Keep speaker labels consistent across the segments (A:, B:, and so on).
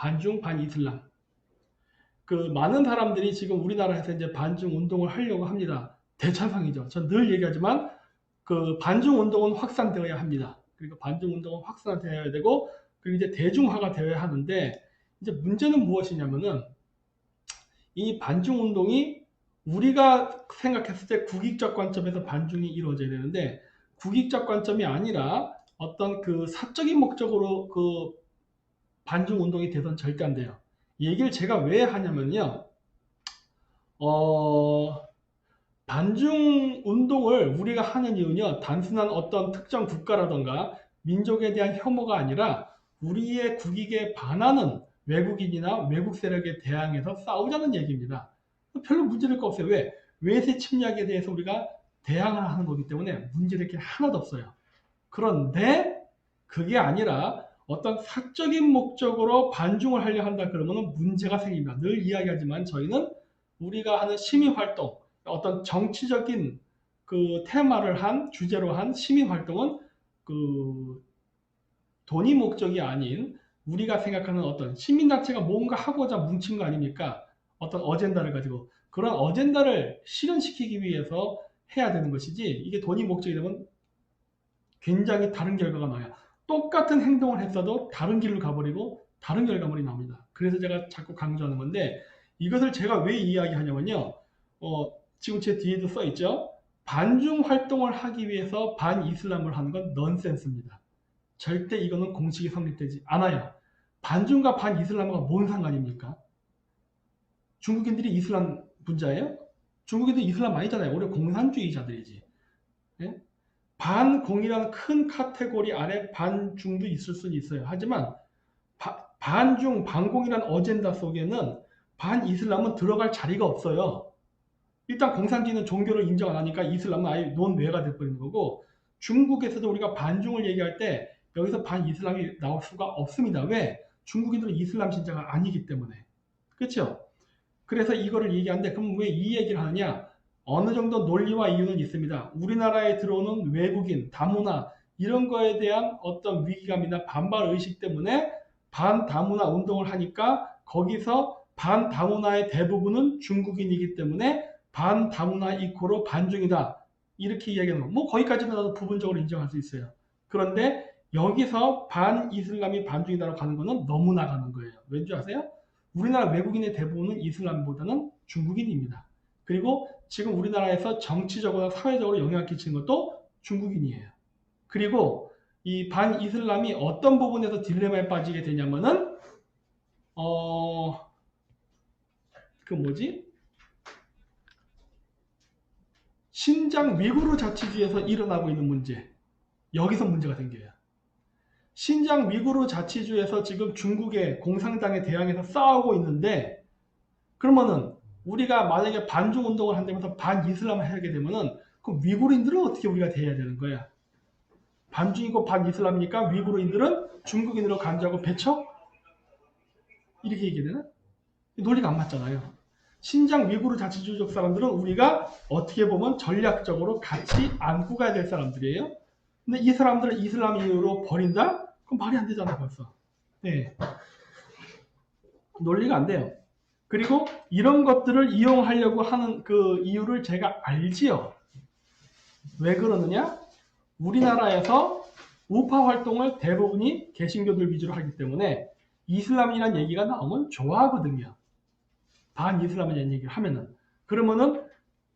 A: 반중, 반이슬람. 그 많은 사람들이 지금 우리나라에서 이제 반중 운동을 하려고 합니다. 대찬성이죠. 전 늘 얘기하지만 그 반중 운동은 확산되어야 합니다. 그리고 반중 운동은 확산되어야 되고 그리고 이제 대중화가 되어야 하는데 이제 문제는 무엇이냐면은 이 반중 운동이 우리가 생각했을 때 국익적 관점에서 반중이 이루어져야 되는데 국익적 관점이 아니라 어떤 그 사적인 목적으로 그 반중 운동이 돼서는 절대 안 돼요. 이 얘기를 제가 왜 하냐면요. 반중 운동을 우리가 하는 이유는요. 단순한 어떤 특정 국가라던가 민족에 대한 혐오가 아니라 우리의 국익에 반하는 외국인이나 외국 세력에 대항해서 싸우자는 얘기입니다. 별로 문제될 거 없어요. 왜? 외세 침략에 대해서 우리가 대항을 하는 거기 때문에 문제될 게 하나도 없어요. 그런데 그게 아니라 어떤 사적인 목적으로 반중을 하려 한다 그러면 문제가 생깁니다. 늘 이야기하지만 저희는 우리가 하는 시민활동, 어떤 정치적인 그 테마를 한 주제로 한 시민활동은 그 돈이 목적이 아닌 우리가 생각하는 어떤 시민단체가 뭔가 하고자 뭉친 거 아닙니까? 어떤 어젠다를 가지고 그런 어젠다를 실현시키기 위해서 해야 되는 것이지 이게 돈이 목적이 되면 굉장히 다른 결과가 나와요. 똑같은 행동을 했어도 다른 길로 가버리고 다른 결과물이 나옵니다. 그래서 제가 자꾸 강조하는 건데 이것을 제가 왜 이야기하냐면요. 지금 제 뒤에도 써 있죠. 반중 활동을 하기 위해서 반이슬람을 하는 건 넌센스입니다. 절대 이거는 공식이 성립되지 않아요. 반중과 반이슬람과 뭔 상관입니까? 중국인들이 이슬람 분자예요? 중국인들 이슬람 아니잖아요. 오히려 공산주의자들이지. 예? 반공이라는 큰 카테고리 안에 반중도 있을 수는 있어요. 하지만 반중, 반공이라는 어젠다 속에는 반이슬람은 들어갈 자리가 없어요. 일단 공산주의는 종교를 인정 안 하니까 이슬람은 아예 논외가 돼버리는 거고 중국에서도 우리가 반중을 얘기할 때 여기서 반이슬람이 나올 수가 없습니다. 왜? 중국인들은 이슬람 신자가 아니기 때문에. 그렇죠? 그래서 이거를 얘기하는데 그럼 왜 이 얘기를 하느냐? 어느 정도 논리와 이유는 있습니다. 우리나라에 들어오는 외국인, 다문화 이런 거에 대한 어떤 위기감이나 반발 의식 때문에 반다문화 운동을 하니까 거기서 반다문화의 대부분은 중국인이기 때문에 반다문화 이코로 반중이다. 이렇게 이야기하는 거. 뭐 거기까지는 나도 부분적으로 인정할 수 있어요. 그런데 여기서 반이슬람이 반중이다라고 가는 거는 너무 나가는 거예요. 왠지 아세요? 우리나라 외국인의 대부분은 이슬람보다는 중국인입니다. 그리고 지금 우리나라에서 정치적으로 사회적으로 영향을 끼치는 것도 중국인이에요. 그리고 이 반이슬람이 어떤 부분에서 딜레마에 빠지게 되냐면은 그 뭐지? 신장 위구르 자치주에서 일어나고 있는 문제. 여기서 문제가 생겨요. 신장 위구르 자치주에서 지금 중국의 공산당에 대항해서 싸우고 있는데 그러면은 우리가 만약에 반중 운동을 한다면서 반이슬람을 하게 되면은 그럼 위구르인들은 어떻게 우리가 대해야 되는 거야? 반중이고 반이슬람이니까 위구르인들은 중국인으로 간주하고 배척? 이렇게 얘기해야 되나? 논리가 안 맞잖아요. 신장 위구르 자치주의적 사람들은 우리가 어떻게 보면 전략적으로 같이 안고 가야 될 사람들이에요. 근데 이 사람들을 이슬람 이유로 버린다? 그럼 말이 안 되잖아 벌써. 네. 논리가 안 돼요. 그리고 이런 것들을 이용하려고 하는 그 이유를 제가 알지요. 왜 그러느냐? 우리나라에서 우파 활동을 대부분이 개신교들 위주로 하기 때문에 이슬람이라는 얘기가 나오면 좋아하거든요. 반이슬람이라는 얘기를 하면은. 그러면은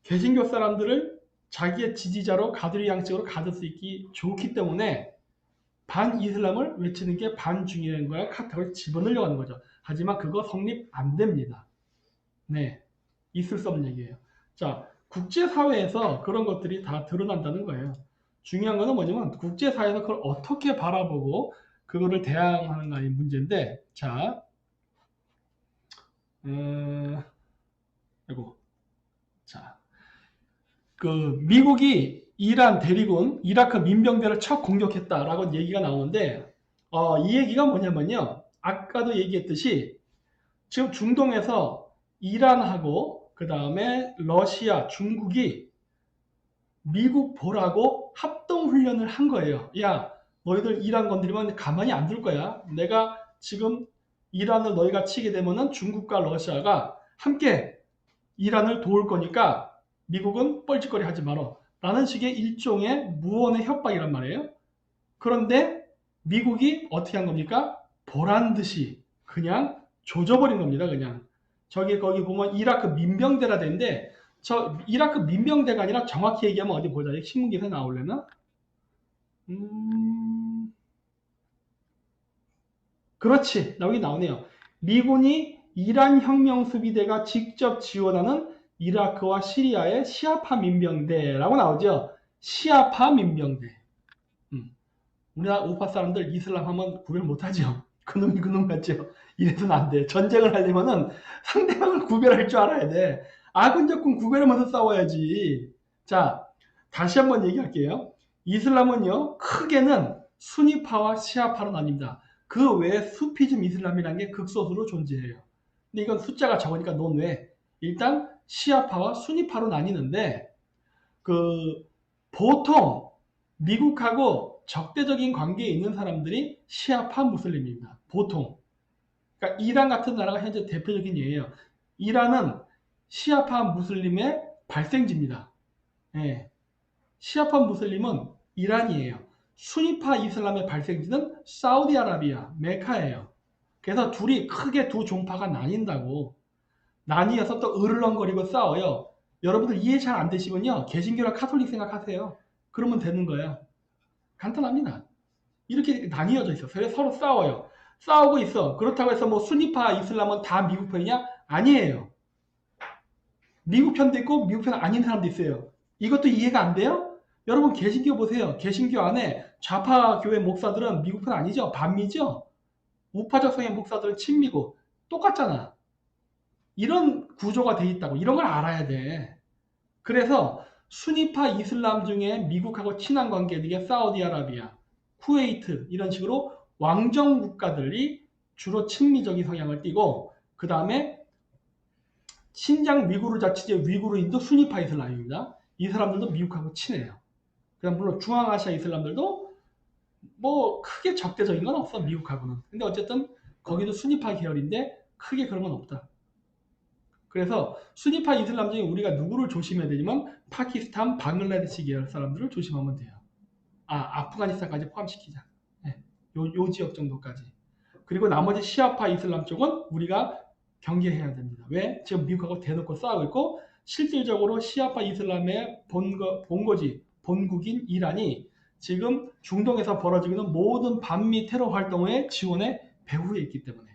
A: 개신교 사람들을 자기의 지지자로 가두리 양식으로 가둘 수 있기 좋기 때문에 반이슬람을 외치는 게 반중이라는 거야 카테고리에 집어넣으려고 하는 거죠. 하지만 그거 성립 안 됩니다. 네. 있을 수 없는 얘기예요. 자, 국제사회에서 그런 것들이 다 드러난다는 거예요. 중요한 거는 뭐냐면 국제사회에서 그걸 어떻게 바라보고 그거를 대항하는가의 문제인데 자, 이거 자, 그 미국이 이란 대리군 이라크 민병대를 첫 공격했다라고 얘기가 나오는데 이 얘기가 뭐냐면요. 아까도 얘기했듯이 지금 중동에서 이란하고 그 다음에 러시아, 중국이 미국 보라고 합동훈련을 한 거예요. 야, 너희들 이란 건드리면 가만히 안 둘 거야. 내가 지금 이란을 너희가 치게 되면은 중국과 러시아가 함께 이란을 도울 거니까 미국은 뻘짓거리 하지 마라. 라는 식의 일종의 무언의 협박이란 말이에요. 그런데 미국이 어떻게 한 겁니까? 보란 듯이 그냥 조져버린 겁니다. 그냥. 거기 보면 이라크 민병대라 되는데 저 이라크 민병대가 아니라 정확히 얘기하면 어디 보자. 신문기사에 나올래나? 그렇지. 여기 나오네요. 미군이 이란 혁명수비대가 직접 지원하는 이라크와 시리아의 시아파 민병대라고 나오죠. 시아파 민병대. 우리나라 우파 사람들 이슬람 하면 구별 못하죠. 그놈이 그놈 같죠. 이래서는 안 돼. 전쟁을 하려면은 상대방을 구별할 줄 알아야 돼. 악은 적군 구별하면서 싸워야지. 자, 다시 한번 얘기할게요. 이슬람은요, 크게는 수니파와 시아파로 나뉩니다. 그 외에 수피즘 이슬람이라는 게 극소수로 존재해요. 근데 이건 숫자가 적으니까 논외. 일단 시아파와 수니파로 나뉘는데 보통 미국하고 적대적인 관계에 있는 사람들이 시아파 무슬림입니다. 보통. 그러니까 이란 같은 나라가 현재 대표적인 예예요. 이란은 시아파 무슬림의 발생지입니다. 예. 시아파 무슬림은 이란이에요. 수니파 이슬람의 발생지는 사우디아라비아, 메카예요. 그래서 둘이 크게 두 종파가 나뉜다고. 나뉘어서 또 으르렁거리고 싸워요. 여러분들 이해 잘 안 되시면요. 개신교랑 카톨릭 생각하세요. 그러면 되는 거예요. 간단합니다. 이렇게 나뉘어져 있어. 그래서 서로 싸워요. 싸우고 있어. 그렇다고 해서 뭐 수니파 이슬람은 다 미국 편이냐? 아니에요. 미국 편도 있고 미국 편 아닌 사람도 있어요. 이것도 이해가 안 돼요? 여러분 개신교 보세요. 개신교 안에 좌파 교회 목사들은 미국 편 아니죠? 반미죠? 우파적 성의 목사들은 친미고 똑같잖아. 이런 구조가 돼 있다고. 이런 걸 알아야 돼. 그래서 수니파 이슬람 중에 미국하고 친한 관계들이 게 사우디아라비아, 쿠웨이트 이런 식으로 왕정 국가들이 주로 친미적인 성향을 띠고 그 다음에 신장 위구르 자치제 위구르인도 수니파 이슬람입니다. 이 사람들도 미국하고 친해요. 그냥 물론 중앙아시아 이슬람들도 뭐 크게 적대적인 건 없어 미국하고는. 근데 어쨌든 거기도 수니파 계열인데 크게 그런 건 없다. 그래서 수니파 이슬람 중에 우리가 누구를 조심해야 되냐면 파키스탄, 방글라데시 계열 사람들을 조심하면 돼요. 아프가니스탄까지 포함시키자. 네, 요 지역 정도까지. 그리고 나머지 시아파 이슬람 쪽은 우리가 경계해야 됩니다. 왜? 지금 미국하고 대놓고 싸우고 있고 실질적으로 시아파 이슬람의 본거지, 본국인 이란이 지금 중동에서 벌어지고 있는 모든 반미 테러 활동의 지원에 배후에 있기 때문에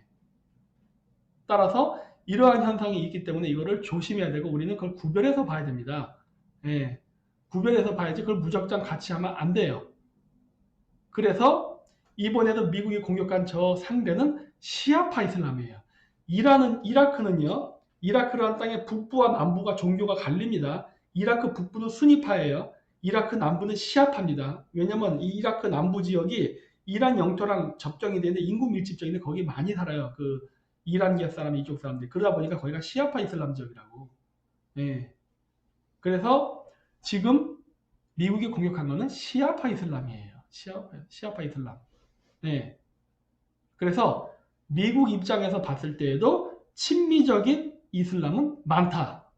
A: 따라서 이러한 현상이 있기 때문에 이거를 조심해야 되고 우리는 그걸 구별해서 봐야 됩니다. 예, 구별해서 봐야지 그걸 무작정 같이 하면 안 돼요. 그래서 이번에도 미국이 공격한 저 상대는 시아파 이슬람이에요. 이라크는요. 이라크라는 땅의 북부와 남부가 종교가 갈립니다. 이라크 북부는 수니파예요. 이라크 남부는 시아파입니다. 왜냐면 이 이라크 남부 지역이 이란 영토랑 접경이 되는데 인구 밀집적인데 거기 많이 살아요. 그 이란계 사람 이쪽 사람들. 그러다 보니까 거기가 시아파 이슬람 지역이라고. 예. 그래서 지금 미국이 공격한 거는 시아파 이슬람이에요. 시아파 이슬람. 네. 그래서 미국 입장에서 봤을 때에도 친미적인 이슬람은 많다.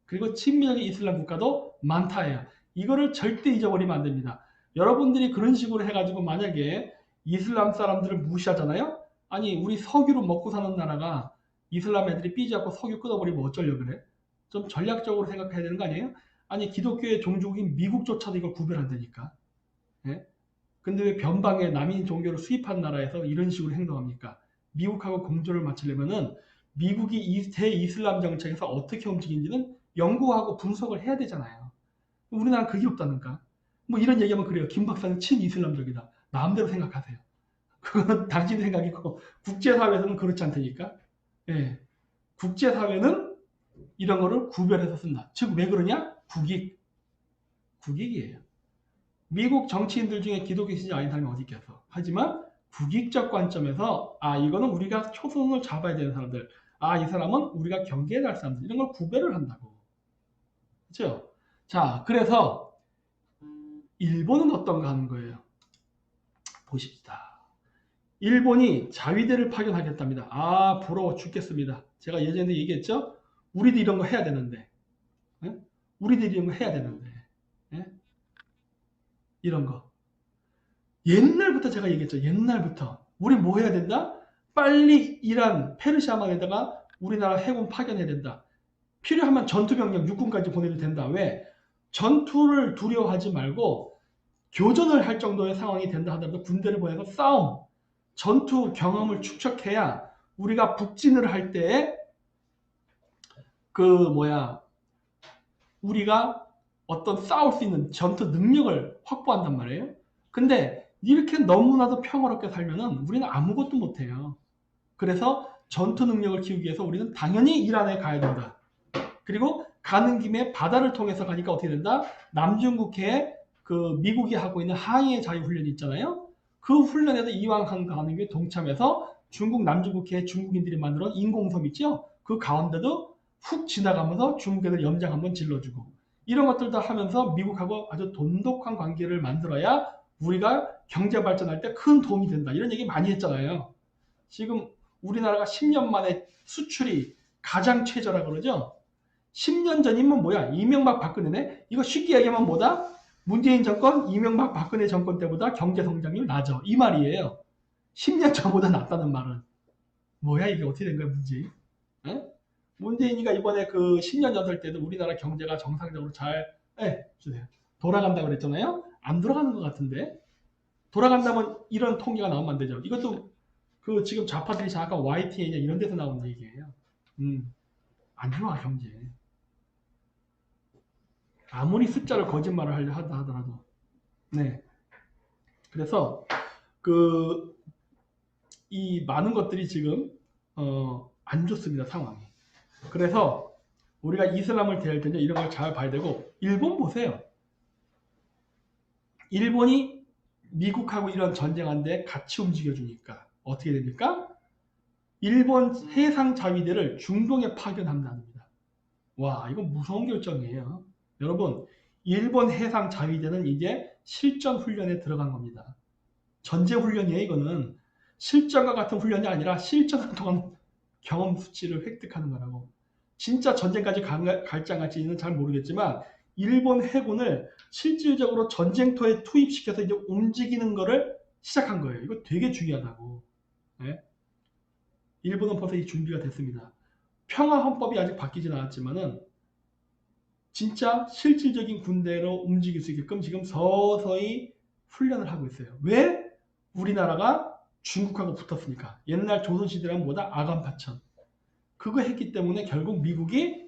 A: 그리고 친미적인 이슬람 국가도 많다예요. 이거를 절대 잊어버리면 안 됩니다. 여러분들이 그런 식으로 해가지고 만약에 이슬람 사람들을 무시하잖아요. 아니 우리 석유로 먹고 사는 나라가 이슬람 애들이 삐지않고 석유 끊어버리면 어쩌려고 그래? 좀 전략적으로 생각해야 되는 거 아니에요? 아니 기독교의 종족인 미국조차도 이걸 구별한다니까. 예? 근데 왜 변방의 남인 종교를 수입한 나라에서 이런 식으로 행동합니까? 미국하고 공조를 맞추려면은 미국이 이 대이슬람 정책에서 어떻게 움직이는지는 연구하고 분석을 해야 되잖아요. 우리나라는 그게 없다는가? 뭐 이런 얘기하면 그래요. 김 박사는 친이슬람적이다. 마음대로 생각하세요. 그건 당신 생각이고 국제사회에서는 그렇지 않다니까. 예. 국제사회는 이런 거를 구별해서 쓴다. 즉 왜 그러냐? 국익이에요. 미국 정치인들 중에 기독교 신자 아닌 사람이 어디 있겠어. 하지만 국익적 관점에서 이거는 우리가 초선을 잡아야 되는 사람들. 이 사람은 우리가 경계해야 할 사람들. 이런 걸 구별을 한다고. 그렇죠? 자, 그래서 일본은 어떤가 하는 거예요. 보십시다. 일본이 자위대를 파견하겠답니다. 아, 부러워 죽겠습니다. 제가 예전에 얘기했죠? 우리도 이런 거 해야 되는데. 예? 우리도 이런 거 해야 되는데. 예? 이런 거. 옛날부터 제가 얘기했죠. 옛날부터. 우리 뭐 해야 된다? 빨리 이란, 페르시아만에다가 우리나라 해군 파견해야 된다. 필요하면 전투병력 육군까지 보내도 된다. 왜? 전투를 두려워하지 말고 교전을 할 정도의 상황이 된다 하더라도 군대를 보내서 싸움, 전투 경험을 축적해야 우리가 북진을 할 때에 우리가 어떤 싸울 수 있는 전투 능력을 확보한단 말이에요. 근데 이렇게 너무나도 평화롭게 살면은 우리는 아무것도 못해요. 그래서 전투 능력을 키우기 위해서 우리는 당연히 이란에 가야 된다. 그리고 가는 김에 바다를 통해서 가니까 어떻게 된다? 남중국해에 미국이 하고 있는 항해 자유훈련이 있잖아요. 그 훈련에도 이왕 가는 게 동참해서 중국 남중국해에 중국인들이 만들어 인공섬 있죠? 그 가운데도 훅 지나가면서 중국 애들 염장 한번 질러주고 이런 것들도 하면서 미국하고 아주 돈독한 관계를 만들어야 우리가 경제 발전할 때 큰 도움이 된다. 이런 얘기 많이 했잖아요. 지금 우리나라가 10년 만에 수출이 가장 최저라 그러죠. 10년 전이면 뭐야? 이명박 박근혜네? 이거 쉽게 얘기하면 뭐다? 문재인 정권, 이명박 박근혜 정권 때보다 경제 성장률 낮아. 이 말이에요. 10년 전보다 낮다는 말은. 뭐야 이게 어떻게 된 거야 문재인? 에? 문재인이가 이번에 10년 전설 때도 우리나라 경제가 정상적으로 잘 주세요. 돌아간다고 그랬잖아요. 안 돌아가는 것 같은데. 돌아간다면 이런 통계가 나오면 안 되죠. 이것도 지금 좌파들이 잠깐 YTN이냐 이런 데서 나오는 얘기예요. 안 좋아 경제. 아무리 숫자를 거짓말을 하려 하더라도. 네. 그래서 이 많은 것들이 지금 안 좋습니다 상황이. 그래서 우리가 이슬람을 대할 때는 이런 걸 잘 봐야 되고 일본 보세요. 일본이 미국하고 이런 전쟁한데 같이 움직여주니까 어떻게 됩니까? 일본 해상 자위대를 중동에 파견한답니다. 와 이건 무서운 결정이에요. 여러분 일본 해상 자위대는 이제 실전 훈련에 들어간 겁니다. 전제 훈련이에요. 이거는 실전과 같은 훈련이 아니라 실전을 통한 경험 수치를 획득하는 거라고. 진짜 전쟁까지 갈지 안 갈지는 잘 모르겠지만 일본 해군을 실질적으로 전쟁터에 투입시켜서 이제 움직이는 거를 시작한 거예요. 이거 되게 중요하다고. 네? 일본은 벌써 이 준비가 됐습니다. 평화헌법이 아직 바뀌진 않았지만은 진짜 실질적인 군대로 움직일 수 있게끔 지금 서서히 훈련을 하고 있어요. 왜? 우리나라가 중국하고 붙었으니까. 옛날 조선시대라면 뭐다? 아간파천. 그거 했기 때문에 결국 미국이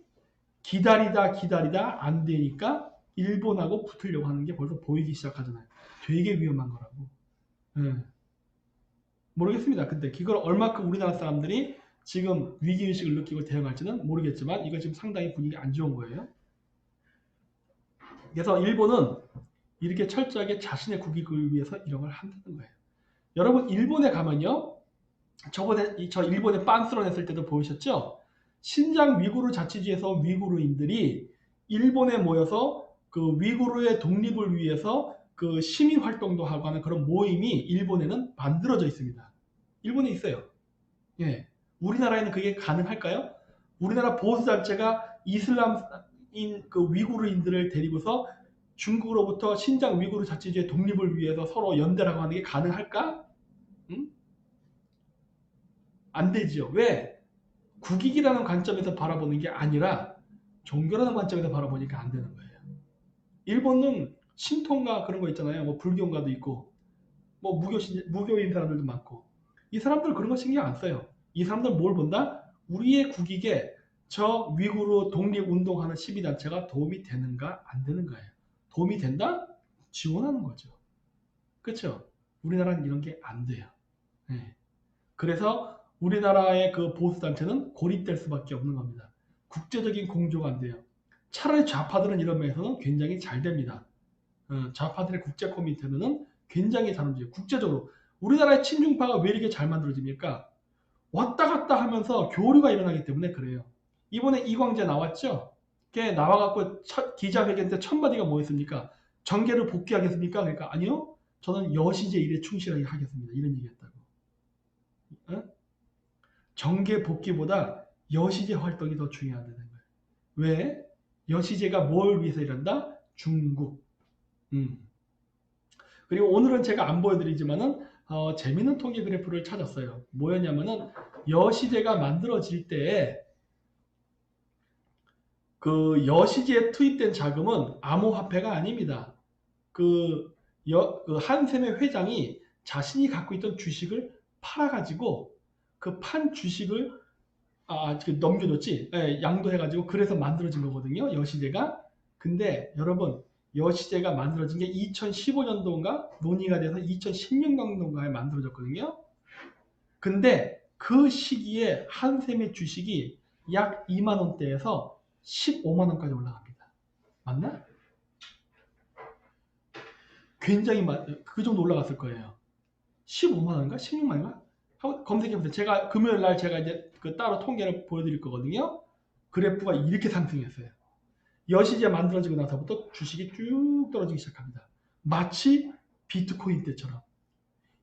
A: 기다리다 안 되니까 일본하고 붙으려고 하는 게 벌써 보이기 시작하잖아요. 되게 위험한 거라고. 네. 모르겠습니다. 근데 그걸 얼마큼 우리나라 사람들이 지금 위기의식을 느끼고 대응할지는 모르겠지만 이거 지금 상당히 분위기 안 좋은 거예요. 그래서 일본은 이렇게 철저하게 자신의 국익을 위해서 이런 걸 한다는 거예요. 여러분 일본에 가면요. 저번에 저 일본에 빤스런 했을 때도 보이셨죠? 신장 위구르 자치주에서 위구르인들이 일본에 모여서 위구르의 독립을 위해서 시민 활동도 하고 하는 그런 모임이 일본에는 만들어져 있습니다. 일본에 있어요. 예. 우리나라에는 그게 가능할까요? 우리나라 보수단체가 이슬람인 위구르인들을 데리고서 중국으로부터 신장 위구르 자치주의 독립을 위해서 서로 연대라고 하는 게 가능할까? 응? 안 되지요. 왜? 국익이라는 관점에서 바라보는 게 아니라 종교라는 관점에서 바라보니까 안 되는 거예요. 일본은 신통가 그런 거 있잖아요. 뭐 불교인가도 있고, 뭐 무교인 사람들도 많고. 이 사람들 그런 거 신경 안 써요. 이 사람들 뭘 본다? 우리의 국익에 저 위구르 독립운동하는 시민단체가 도움이 되는가 안 되는가예요. 도움이 된다? 지원하는 거죠. 그렇죠? 우리나라는 이런 게 안 돼요. 네. 그래서 우리나라의 보수단체는 고립될 수밖에 없는 겁니다. 국제적인 공조가 안 돼요. 차라리 좌파들은 이런 면에서는 굉장히 잘 됩니다. 좌파들의 국제 커뮤니티는 굉장히 잘 움직여요. 국제적으로 우리나라의 친중파가 왜 이렇게 잘 만들어집니까? 왔다 갔다 하면서 교류가 일어나기 때문에 그래요. 이번에 이광재 나왔죠? 걔 나와갖고 기자회견 때 첫 마디가 뭐였습니까? 정계를 복귀하겠습니까? 그러니까 아니요. 저는 여시제 일에 충실하게 하겠습니다. 이런 얘기했다고. 어? 정계 복귀보다 여시제 활동이 더 중요하다는 거예요. 왜? 여시제가 뭘 위해서 일한다? 중국. 그리고 오늘은 제가 안 보여드리지만은 재미있는 통계 그래프를 찾았어요. 뭐였냐면은 여시제가 만들어질 때 그 여시제에 투입된 자금은 암호화폐가 아닙니다. 그 한샘의 회장이 자신이 갖고 있던 주식을 팔아가지고 그 판 주식을 넘겨줬지. 예, 양도해가지고 그래서 만들어진 거거든요. 여시제가. 근데 여러분 여시제가 만들어진 게 2015년도인가 논의가 돼서 2016년도인가에 만들어졌거든요. 근데 그 시기에 한샘의 주식이 약 2만 원대에서 15만 원까지 올라갑니다. 맞나? 굉장히 그 정도 올라갔을 거예요. 15만 원인가? 16만 원인가? 검색해보세요. 제가 금요일 날 제가 이제 그 따로 통계를 보여드릴 거거든요. 그래프가 이렇게 상승했어요. 여시제 만들어지고 나서부터 주식이 쭉 떨어지기 시작합니다. 마치 비트코인 때처럼.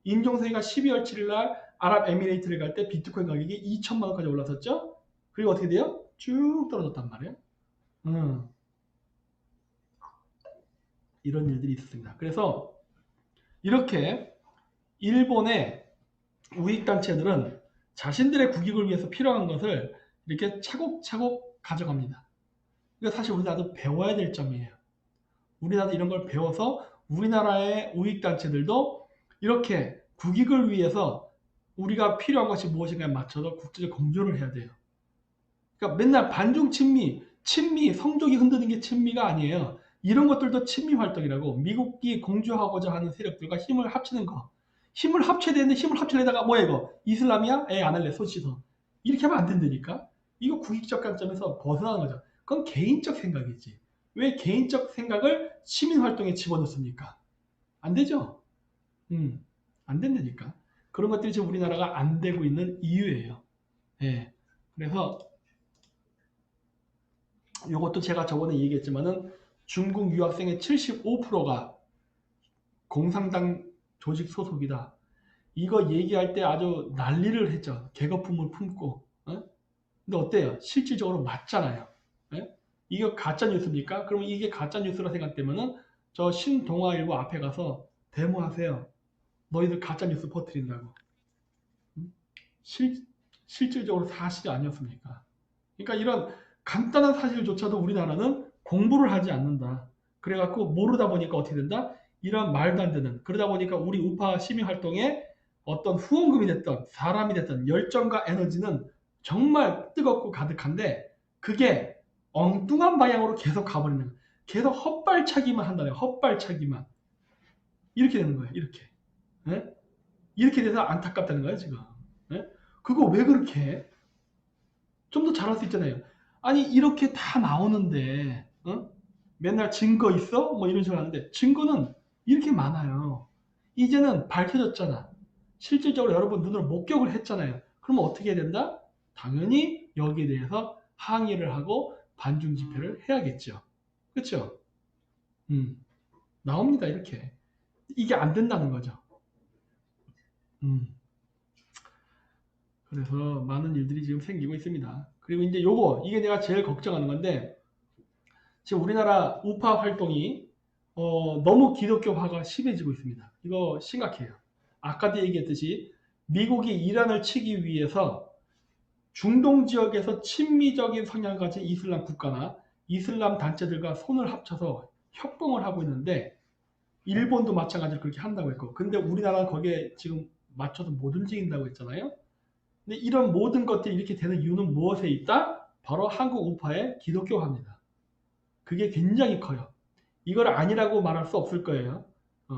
A: 임종석이가 12월 7일 날 아랍에미레이트를 갈 때 비트코인 가격이 2천만 원까지 올라섰죠. 그리고 어떻게 돼요? 쭉 떨어졌단 말이에요. 이런 일들이 있었습니다. 그래서 이렇게 일본의 우익단체들은 자신들의 국익을 위해서 필요한 것을 이렇게 차곡차곡 가져갑니다. 이거 사실 우리나라도 배워야 될 점이에요. 우리나라도 이런 걸 배워서 우리나라의 우익단체들도 이렇게 국익을 위해서 우리가 필요한 것이 무엇인가에 맞춰서 국제적 공조를 해야 돼요. 그러니까 맨날 반중 친미, 성적이 흔드는 게 친미가 아니에요. 이런 것들도 친미 활동이라고. 미국이 공조하고자 하는 세력들과 힘을 합치는 거. 힘을 합쳐야 되는데 힘을 합치려다가 뭐야 이거? 이슬람이야? 안 할래. 손 씻어. 이렇게 하면 안 된다니까. 이거 국익적 관점에서 벗어나는 거죠. 그건 개인적 생각이지. 왜 개인적 생각을 시민 활동에 집어넣습니까? 안 되죠. 안 된다니까. 그런 것들이 지금 우리나라가 안 되고 있는 이유예요. 예. 그래서 이것도 제가 저번에 얘기했지만은 중국 유학생의 75%가 공산당 조직 소속이다. 이거 얘기할 때 아주 난리를 했죠. 개거품을 품고. 어? 근데 어때요? 실질적으로 맞잖아요. 예? 이거 가짜 뉴스입니까? 그러면 이게 가짜 뉴스라 생각되면은 저 신동아일보 앞에 가서 데모하세요. 너희들 가짜 뉴스 퍼뜨린다고. 실질적으로 사실이 아니었습니까? 그러니까 이런 간단한 사실조차도 우리나라는 공부를 하지 않는다. 그래갖고 모르다 보니까 어떻게 된다? 이런 말도 안 되는. 그러다 보니까 우리 우파 시민활동에 어떤 후원금이 됐던 사람이 됐던 열정과 에너지는 정말 뜨겁고 가득한데 그게 엉뚱한 방향으로 계속 가버리는 거예요. 계속 헛발차기만 한다네요. 헛발차기만. 이렇게 되는 거예요. 이렇게. 네? 이렇게 돼서 안타깝다는 거예요. 지금. 네? 그거 왜 그렇게 해? 좀 더 잘할 수 있잖아요. 아니 이렇게 다 나오는데 맨날 증거 있어? 뭐 이런 식으로 하는데 증거는 이렇게 많아요. 이제는 밝혀졌잖아. 실질적으로 여러분 눈으로 목격을 했잖아요. 그러면 어떻게 해야 된다? 당연히 여기에 대해서 항의를 하고 반중 집회를 해야겠죠. 그렇죠? 나옵니다 이렇게. 이게 안 된다는 거죠. 음. 그래서 많은 일들이 지금 생기고 있습니다. 그리고 이제 이게 내가 제일 걱정하는 건데 지금 우리나라 우파 활동이 너무 기독교화가 심해지고 있습니다. 이거 심각해요. 아까도 얘기했듯이 미국이 이란을 치기 위해서 중동 지역에서 친미적인 성향을 가진 이슬람 국가나 이슬람 단체들과 손을 합쳐서 협공을 하고 있는데 일본도 마찬가지로 그렇게 한다고 했고 근데 우리나라는 거기에 지금 맞춰서 못 움직인다고 했잖아요. 근데 이런 모든 것들이 이렇게 되는 이유는 무엇에 있다? 바로 한국 우파의 기독교화입니다. 그게 굉장히 커요. 이걸 아니라고 말할 수 없을 거예요.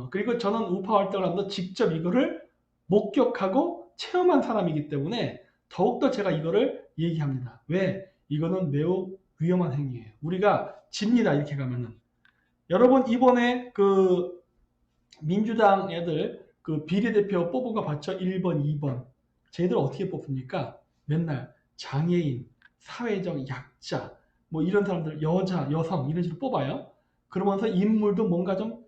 A: 그리고 저는 우파 활동을 하면서 직접 이거를 목격하고 체험한 사람이기 때문에 더욱더 제가 이거를 얘기합니다. 왜? 이거는 매우 위험한 행위예요. 우리가 집니다. 이렇게 가면은. 여러분 이번에 그 민주당 애들 그 비례대표 뽑은 거 봤죠? 1번, 2번. 쟤들 어떻게 뽑습니까? 맨날 장애인, 사회적 약자, 뭐 이런 사람들, 여자, 여성 이런 식으로 뽑아요. 그러면서 인물도 뭔가 좀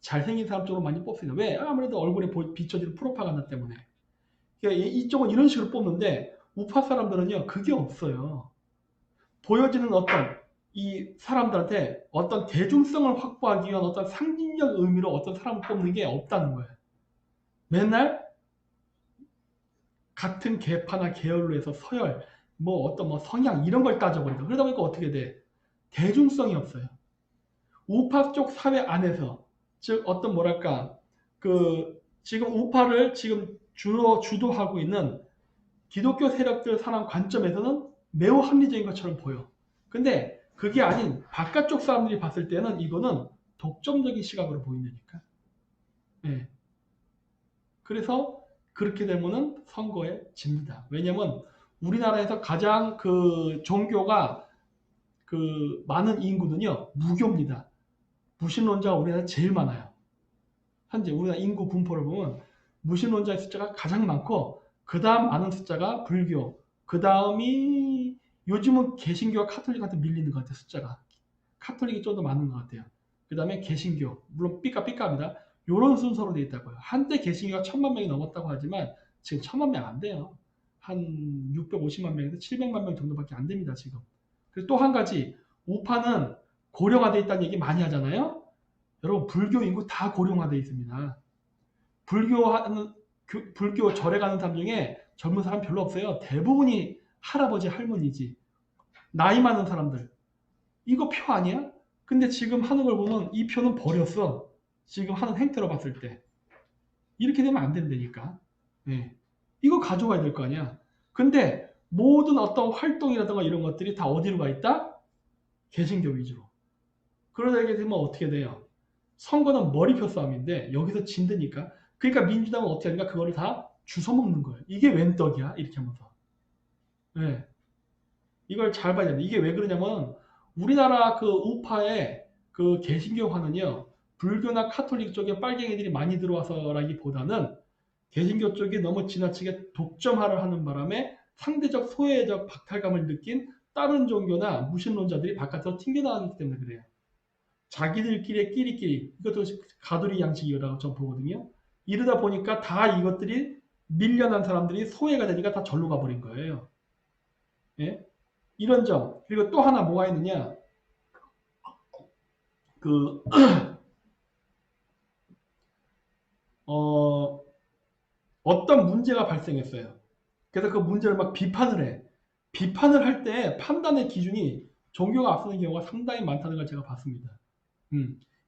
A: 잘생긴 사람 쪽으로 많이 뽑습니다. 왜? 아무래도 얼굴에 비춰지는 프로파간다 때문에. 그러니까 이쪽은 이런 식으로 뽑는데 우파 사람들은요 그게 없어요. 보여지는 어떤 이 사람들한테 어떤 대중성을 확보하기 위한 어떤 상징적 의미로 어떤 사람을 뽑는 게 없다는 거예요. 맨날 같은 계파나 계열로 해서 서열, 뭐 어떤 뭐 성향 이런 걸 따져버리고 그러다 보니까 어떻게 돼? 대중성이 없어요. 우파 쪽 사회 안에서 즉 어떤 뭐랄까 그 지금 우파를 지금 주도하고 있는 기독교 세력들 사람 관점에서는 매우 합리적인 것처럼 보여. 근데 그게 아닌 바깥쪽 사람들이 봤을 때는 이거는 독점적인 시각으로 보인다니까. 네. 그래서 그렇게 되면은 선거에 집니다. 왜냐면 우리나라에서 가장 그 종교가 그 많은 인구는요 무교입니다. 무신론자가 우리나라에 제일 많아요. 현재 우리나라 인구 분포를 보면 무신론자의 숫자가 가장 많고 그 다음 많은 숫자가 불교, 그 다음이 요즘은 개신교와 카톨릭한테 밀리는 것 같아요. 숫자가 카톨릭이 좀 더 많은 것 같아요. 그 다음에 개신교, 물론 삐까삐까합니다. 이런 순서로 되어 있다고요. 한때 개신교가 1000만 명이 넘었다고 하지만 지금 1000만 명 안 돼요. 한 650만 명에서 700만 명 정도밖에 안 됩니다. 지금. 그리고 또 한 가지 우파는 고령화되어 있다는 얘기 많이 하잖아요. 여러분 불교 인구 다 고령화되어 있습니다. 불교 절에 가는 사람 중에 젊은 사람 별로 없어요. 대부분이 할아버지 할머니지. 나이 많은 사람들. 이거 표 아니야? 근데 지금 하는 걸 보면 이 표는 버렸어. 지금 하는 행태로 봤을 때. 이렇게 되면 안 된다니까. 네. 이거 가져가야 될 거 아니야. 근데 모든 어떤 활동이라든가 이런 것들이 다 어디로 가 있다? 개신교 위주로. 그러다 되면 어떻게 돼요? 선거는 머리표 싸움인데 여기서 진드니까. 그러니까 민주당은 어떻게 하니까 그거를 다 주워먹는 거예요. 이게 웬 떡이야? 이렇게 하면서. 네. 이걸 잘 봐야 됩니다. 이게 왜 그러냐면 우리나라 그 우파의 그 개신교화는요. 불교나 카톨릭 쪽에 빨갱이들이 많이 들어와서라기보다는 개신교 쪽이 너무 지나치게 독점화를 하는 바람에 상대적 소외적 박탈감을 느낀 다른 종교나 무신론자들이 바깥으로 튕겨나가기 때문에 그래요. 자기들끼리의 끼리끼리 이것도 가두리 양식이라고 저는 보거든요. 이러다 보니까 다 이것들이 밀려난 사람들이 소외가 되니까 다 절로 가버린 거예요. 예? 이런 점. 그리고 또 하나 뭐가 있느냐. 그 어떤 문제가 발생했어요. 그래서 그 문제를 막 비판을 해. 비판을 할 때 판단의 기준이 종교가 앞서는 경우가 상당히 많다는 걸 제가 봤습니다.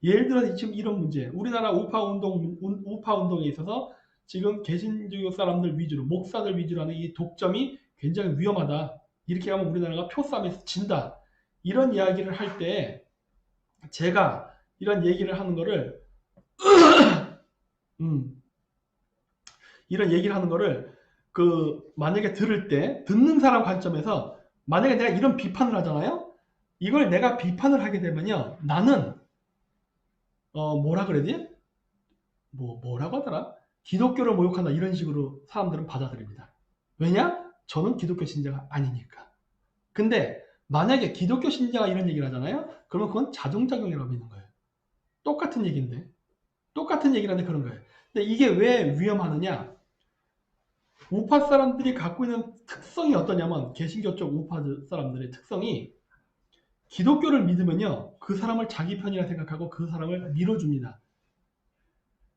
A: 예를 들어 지금 이런 문제. 우리나라 우파 운동에 있어서 지금 개신교 사람들 위주로, 목사들 위주로 하는 이 독점이 굉장히 위험하다. 이렇게 하면 우리나라가 표싸움에서 진다. 이런 이야기를 할 때 제가 이런 얘기를 하는 거를 이런 얘기를 하는 거를 만약에 들을 때 듣는 사람 관점에서 만약에 내가 이런 비판을 하잖아요. 이걸 내가 비판을 하게 되면요. 나는 뭐라 그래야지? 뭐라고 하더라? 기독교를 모욕한다 이런 식으로 사람들은 받아들입니다. 왜냐? 저는 기독교 신자가 아니니까. 근데 만약에 기독교 신자가 이런 얘기를 하잖아요. 그러면 그건 자동작용이라고 믿는 거예요. 똑같은 얘기인데. 똑같은 얘기를 하는데 그런 거예요. 근데 이게 왜 위험하느냐? 우파 사람들이 갖고 있는 특성이 어떠냐면 개신교 쪽 우파 사람들의 특성이 기독교를 믿으면요. 그 사람을 자기 편이라 생각하고 그 사람을 밀어줍니다.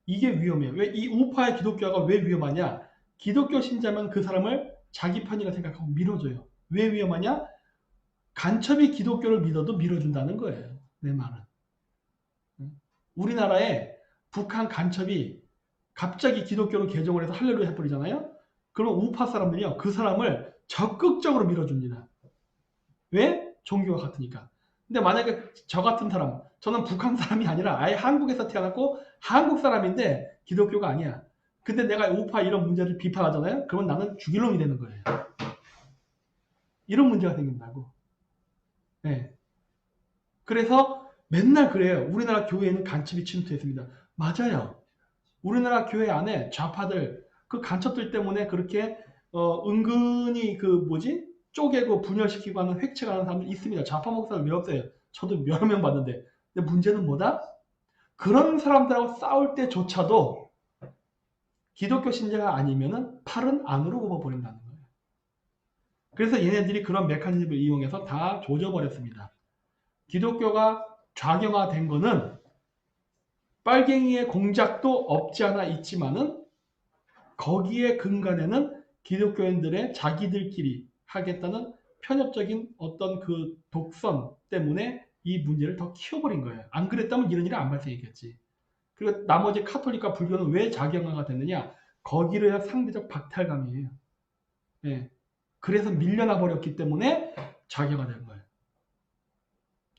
A: 이게 위험해요. 왜 이 우파의 기독교가 왜 위험하냐? 기독교 신자면 그 사람을 자기 편이라 생각하고 밀어줘요. 왜 위험하냐? 간첩이 기독교를 믿어도 밀어준다는 거예요. 내 말은. 우리나라에 북한 간첩이 갑자기 기독교를 개종을 해서 할렐루야 해버리잖아요. 그럼 우파 사람들이요. 그 사람을 적극적으로 밀어줍니다. 왜? 종교가 같으니까. 근데 만약에 저 같은 사람, 저는 북한 사람이 아니라 아예 한국에서 태어났고 한국 사람인데 기독교가 아니야. 근데 내가 우파 이런 문제를 비판하잖아요. 그러면 나는 죽일 놈이 되는 거예요. 이런 문제가 생긴다고. 네. 그래서 맨날 그래요. 우리나라 교회에는 간첩이 침투했습니다. 맞아요. 우리나라 교회 안에 좌파들, 그 간첩들 때문에 그렇게 은근히 쪼개고 분열시키고 하는 획책을 하는 사람들이 있습니다. 좌파 목사들 왜 없어요? 저도 여러 명 봤는데. 근데 문제는 뭐다? 그런 사람들하고 싸울 때조차도 기독교 신자가 아니면은 팔은 안으로 굽어버린다는 거예요. 그래서 얘네들이 그런 메커니즘을 이용해서 다 조져버렸습니다. 기독교가 좌경화된 거는 빨갱이의 공작도 없지 않아 있지만은 거기에 근간에는 기독교인들의 자기들끼리 하겠다는 편협적인 어떤 그 독선 때문에 이 문제를 더 키워버린 거예요. 안 그랬다면 이런 일이 안 발생했겠지. 그리고 나머지 카톨릭과 불교는 왜 좌경화가 됐느냐? 거기를 상대적 박탈감이에요. 예. 그래서 밀려나 버렸기 때문에 좌경화된 거예요.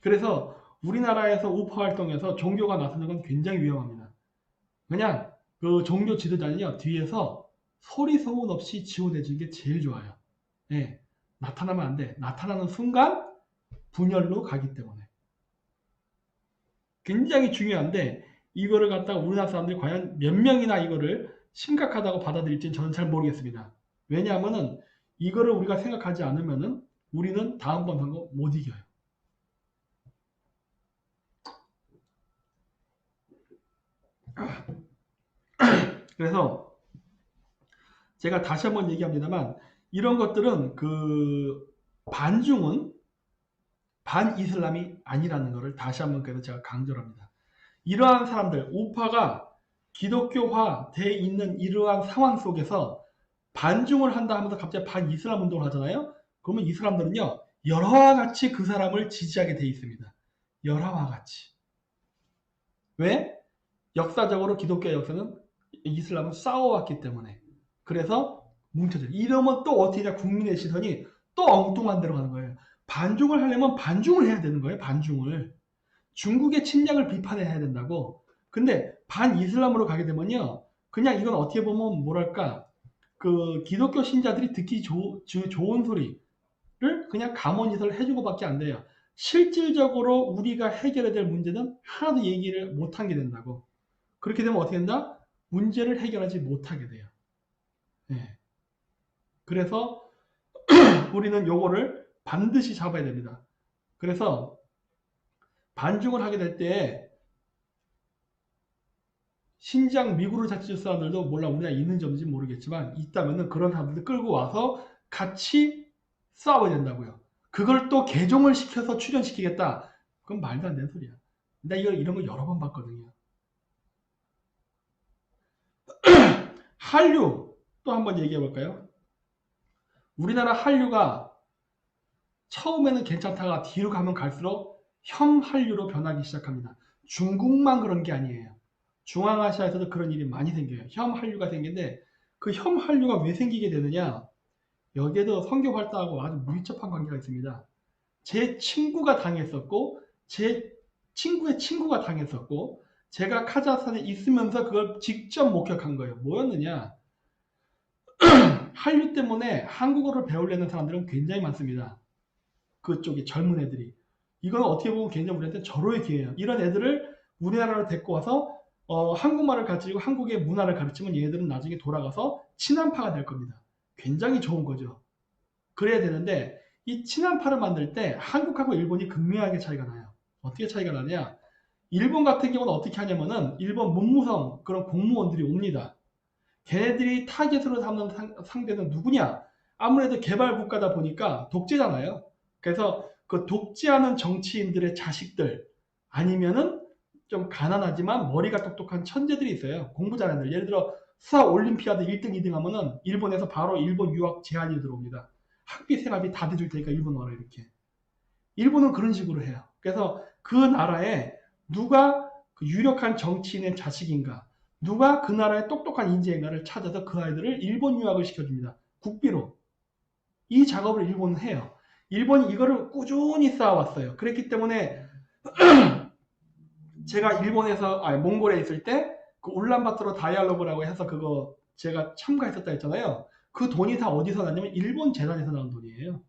A: 그래서 우리나라에서 우파 활동에서 종교가 나서는 건 굉장히 위험합니다. 그냥 그 종교 지도자는요, 뒤에서 소리 소문 없이 지원해 주는 게 제일 좋아요. 예. 나타나면 안 돼. 나타나는 순간 분열로 가기 때문에. 굉장히 중요한데 이거를 갖다가 우리나라 사람들이 과연 몇 명이나 이거를 심각하다고 받아들일지는 저는 잘 모르겠습니다. 왜냐하면은 이거를 우리가 생각하지 않으면은 우리는 다음번 선거 못 이겨요. 그래서 제가 다시 한번 얘기합니다만 이런 것들은 그 반중은 반이슬람이 아니라는 것을 다시 한번 그래서 제가 강조를 합니다. 이러한 사람들, 우파가 기독교화 돼 있는 이러한 상황 속에서 반중을 한다 하면서 갑자기 반이슬람 운동을 하잖아요. 그러면 이 사람들은요, 열화와 같이 그 사람을 지지하게 돼 있습니다. 열화와 같이. 왜? 역사적으로 기독교의 역사는 이슬람은 싸워왔기 때문에. 그래서 뭉쳐져. 이러면 또 어떻게냐, 국민의 시선이 또 엉뚱한 데로 가는 거예요. 반중을 하려면 반중을 해야 되는 거예요. 반중을. 중국의 침략을 비판해야 된다고. 근데 반이슬람으로 가게 되면요, 그냥 이건 어떻게 보면 뭐랄까, 그 기독교 신자들이 듣기 좋은 소리를 그냥 감언이설을 해주고밖에 안 돼요. 실질적으로 우리가 해결해야 될 문제는 하나도 얘기를 못한 게 된다고. 그렇게 되면 어떻게 된다? 문제를 해결하지 못하게 돼요. 네. 그래서 우리는 요거를 반드시 잡아야 됩니다. 그래서 반중을 하게 될 때 신장 미구를 자칫 사람들도 몰라 우리가 있는 점인지 모르겠지만 있다면은 그런 사람들 끌고 와서 같이 싸워야 된다고요. 그걸 또 개종을 시켜서 출연시키겠다. 그건 말도 안 되는 소리야. 나 이런 거 여러 번 봤거든요. 한류 또 한번 얘기해 볼까요? 우리나라 한류가 처음에는 괜찮다가 뒤로 가면 갈수록 혐한류로 변하기 시작합니다. 중국만 그런 게 아니에요. 중앙아시아에서도 그런 일이 많이 생겨요. 혐한류가 생기는데 그 혐한류가 왜 생기게 되느냐? 여기에도 선교 활동하고 아주 밀접한 관계가 있습니다. 제 친구가 당했었고 제 친구의 친구가 당했었고 제가 카자흐스탄에 있으면서 그걸 직접 목격한 거예요. 뭐였느냐? 한류 때문에 한국어를 배우려는 사람들은 굉장히 많습니다. 그쪽에 젊은 애들이. 이건 어떻게 보면 굉장히 우리한테 절호의 기회예요. 이런 애들을 우리나라로 데리고 와서 한국말을 가르치고 한국의 문화를 가르치면 얘네들은 나중에 돌아가서 친한파가 될 겁니다. 굉장히 좋은 거죠. 그래야 되는데 이 친한파를 만들 때 한국하고 일본이 극명하게 차이가 나요. 어떻게 차이가 나냐? 일본 같은 경우는 어떻게 하냐면은 일본 문무성 그런 공무원들이 옵니다. 걔네들이 타겟으로 삼는 상대는 누구냐? 아무래도 개발 국가다 보니까 독재잖아요. 그래서 그 독재하는 정치인들의 자식들 아니면은 좀 가난하지만 머리가 똑똑한 천재들이 있어요. 공부 잘하는 애들. 예를 들어 수학 올림피아드 1등, 2등 하면은 일본에서 바로 일본 유학 제안이 들어옵니다. 학비 생활비 다 대줄 테니까 일본 와라 이렇게. 일본은 그런 식으로 해요. 그래서 그 나라에 누가 그 유력한 정치인의 자식인가, 누가 그 나라의 똑똑한 인재인가를 찾아서 그 아이들을 일본 유학을 시켜줍니다. 국비로. 이 작업을 일본은 해요. 일본이 이거를 꾸준히 쌓아왔어요. 그랬기 때문에 제가 일본에서 몽골에 있을 때 그 울란바토르 다이알로그라고 해서 그거 제가 참가했었다 했잖아요. 그 돈이 다 어디서 나냐면 일본 재단에서 나온 돈이에요.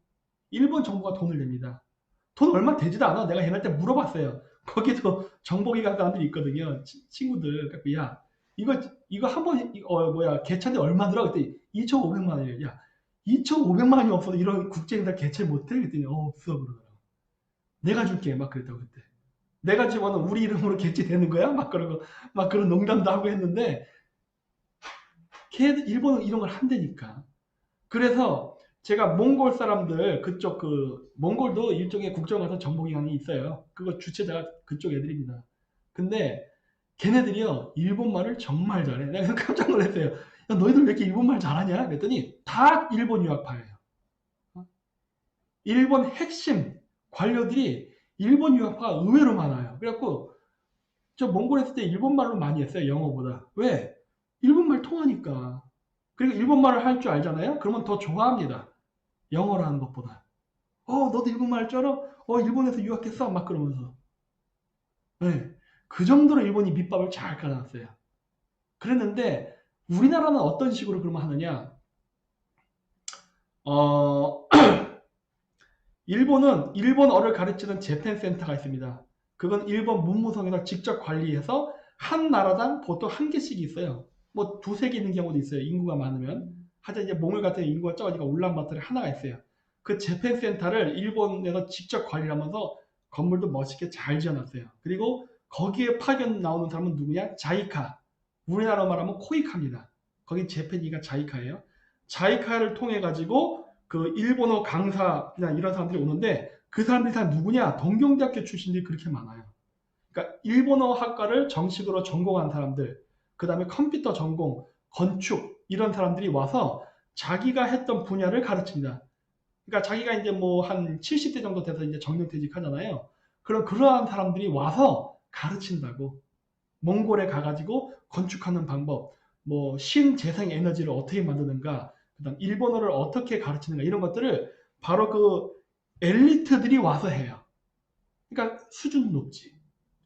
A: 일본 정부가 돈을 냅니다. 돈 얼마 되지도 않아. 내가 얘네한테 물어봤어요. 거기도 정보기관 사람들이 있거든요. 친구들. 그래서 야, 이거 한번 개차인데 얼마 들어? 그랬더니 2,500만 원이에요. 야, 2,500만 원이 없어도 이런 국제행사 개최 못해? 그랬더니 없어 그러더라고. 내가 줄게. 막 그랬다고 그때. 내가 집어넣은 우리 이름으로 개최되는 거야? 막 그러고 막 그런 농담도 하고 했는데 일본은 이런 걸 한다니까. 그래서 제가 몽골 사람들 그쪽 몽골도 일종의 국정원에서 정보기관이 있어요. 그거 주체자가 그쪽 애들입니다. 근데 걔네들이요 일본말을 정말 잘해. 내가 깜짝 놀랐어요. 야, 너희들 왜 이렇게 일본말 잘하냐? 그랬더니 다 일본 유학파예요. 일본 핵심 관료들이 일본 유학파가 의외로 많아요. 그래갖고 저 몽골에 있을 때 일본말로 많이 했어요. 영어보다. 왜? 일본말 통하니까. 그리고 일본말을 할 줄 알잖아요. 그러면 더 좋아합니다. 영어로 하는 것보다. 너도 일본말 할 줄 알아? 일본에서 유학했어? 막 그러면서. 네. 그 정도로 일본이 밑밥을 잘 깔아놨어요. 그랬는데 우리나라는 어떤 식으로 그러면 하느냐? 어, 일본은 일본어를 가르치는 재팬센터가 있습니다. 그건 일본 문무성에서 직접 관리해서 한 나라당 보통 한 개씩 있어요. 뭐 두세 개 있는 경우도 있어요. 인구가 많으면. 하여튼 이제 몽골 같은 인구가 적으니까 울란바토르에 하나가 있어요. 그 재팬센터를 일본에서 직접 관리를 하면서 건물도 멋있게 잘 지어놨어요. 그리고 거기에 파견 나오는 사람은 누구냐? 자이카. 우리나라 말하면 코이카입니다. 거기 재팬이가 자이카예요. 자이카를 통해 가지고 그 일본어 강사나 이런 사람들이 오는데 그 사람들이 다 누구냐? 동경대학교 출신들이 그렇게 많아요. 그러니까 일본어 학과를 정식으로 전공한 사람들, 그 다음에 컴퓨터 전공, 건축 이런 사람들이 와서 자기가 했던 분야를 가르칩니다. 그러니까 자기가 이제 뭐 한 70대 정도 돼서 이제 정년퇴직 하잖아요. 그럼 그러한 사람들이 와서 가르친다고. 몽골에 가가지고 건축하는 방법, 뭐 신재생 에너지를 어떻게 만드는가, 그다음 일본어를 어떻게 가르치는가 이런 것들을 바로 그 엘리트들이 와서 해요. 그러니까 수준 높지.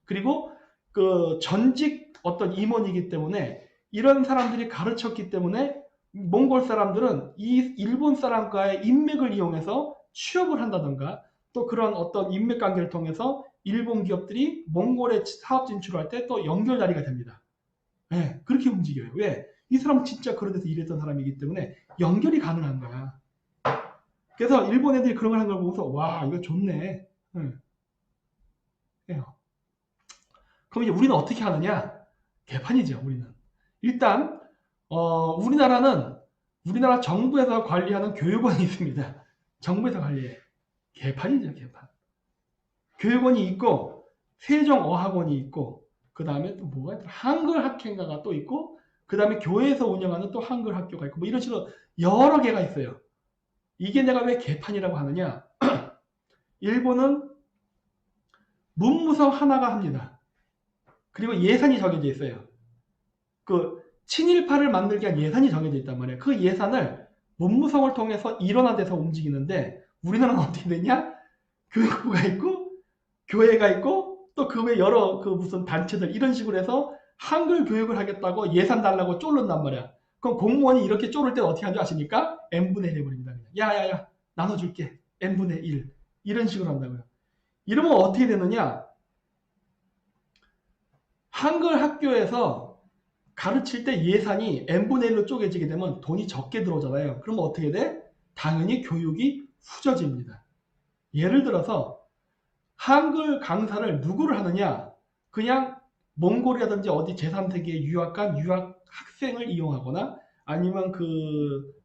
A: 그리고 그 전직 어떤 임원이기 때문에 이런 사람들이 가르쳤기 때문에 몽골 사람들은 이 일본 사람과의 인맥을 이용해서 취업을 한다던가 또 그런 어떤 인맥 관계를 통해서 일본 기업들이 몽골에 사업 진출할 때 또 연결 자리가 됩니다. 네, 그렇게 움직여요. 왜? 이 사람은 진짜 그런 데서 일했던 사람이기 때문에 연결이 가능한 거야. 그래서 일본 애들이 그런 걸 한 걸 보고서 와 이거 좋네. 네. 그럼 이제 우리는 어떻게 하느냐? 개판이죠, 우리는. 일단, 우리나라 정부에서 관리하는 교육원이 있습니다. 정부에서 관리해. 개판이죠, 개판. 교육원이 있고, 세종어학원이 있고, 그 다음에 또 뭐가 있더라? 한글학회인가가 또 있고, 그 다음에 교회에서 운영하는 또 한글학교가 있고, 뭐 이런 식으로 여러 개가 있어요. 이게 내가 왜 개판이라고 하느냐? 일본은 문무성 하나가 합니다. 그리고 예산이 정해져 있어요. 그 친일파를 만들기 위한 예산이 정해져 있단 말이에요. 그 예산을 문무성을 통해서 일원화돼서 움직이는데 우리나라는 어떻게 되냐? 교육부가 있고 교회가 있고 또 그 외 여러 그 무슨 단체들 이런 식으로 해서 한글 교육을 하겠다고 예산 달라고 쫄른단 말이야. 그럼 공무원이 이렇게 쫄을 때 어떻게 하는 줄 아십니까? n분의 1 해버립니다. 야야야 나눠줄게. n분의 1 이런 식으로 한다고요. 이러면 어떻게 되느냐? 한글 학교에서 가르칠 때 예산이 n분의 1로 쪼개지게 되면 돈이 적게 들어오잖아요. 그러면 어떻게 돼? 당연히 교육이 후져집니다. 예를 들어서 한글 강사를 누구를 하느냐? 그냥 몽골이라든지 어디 제3세계에 유학간 유학 학생을 이용하거나 아니면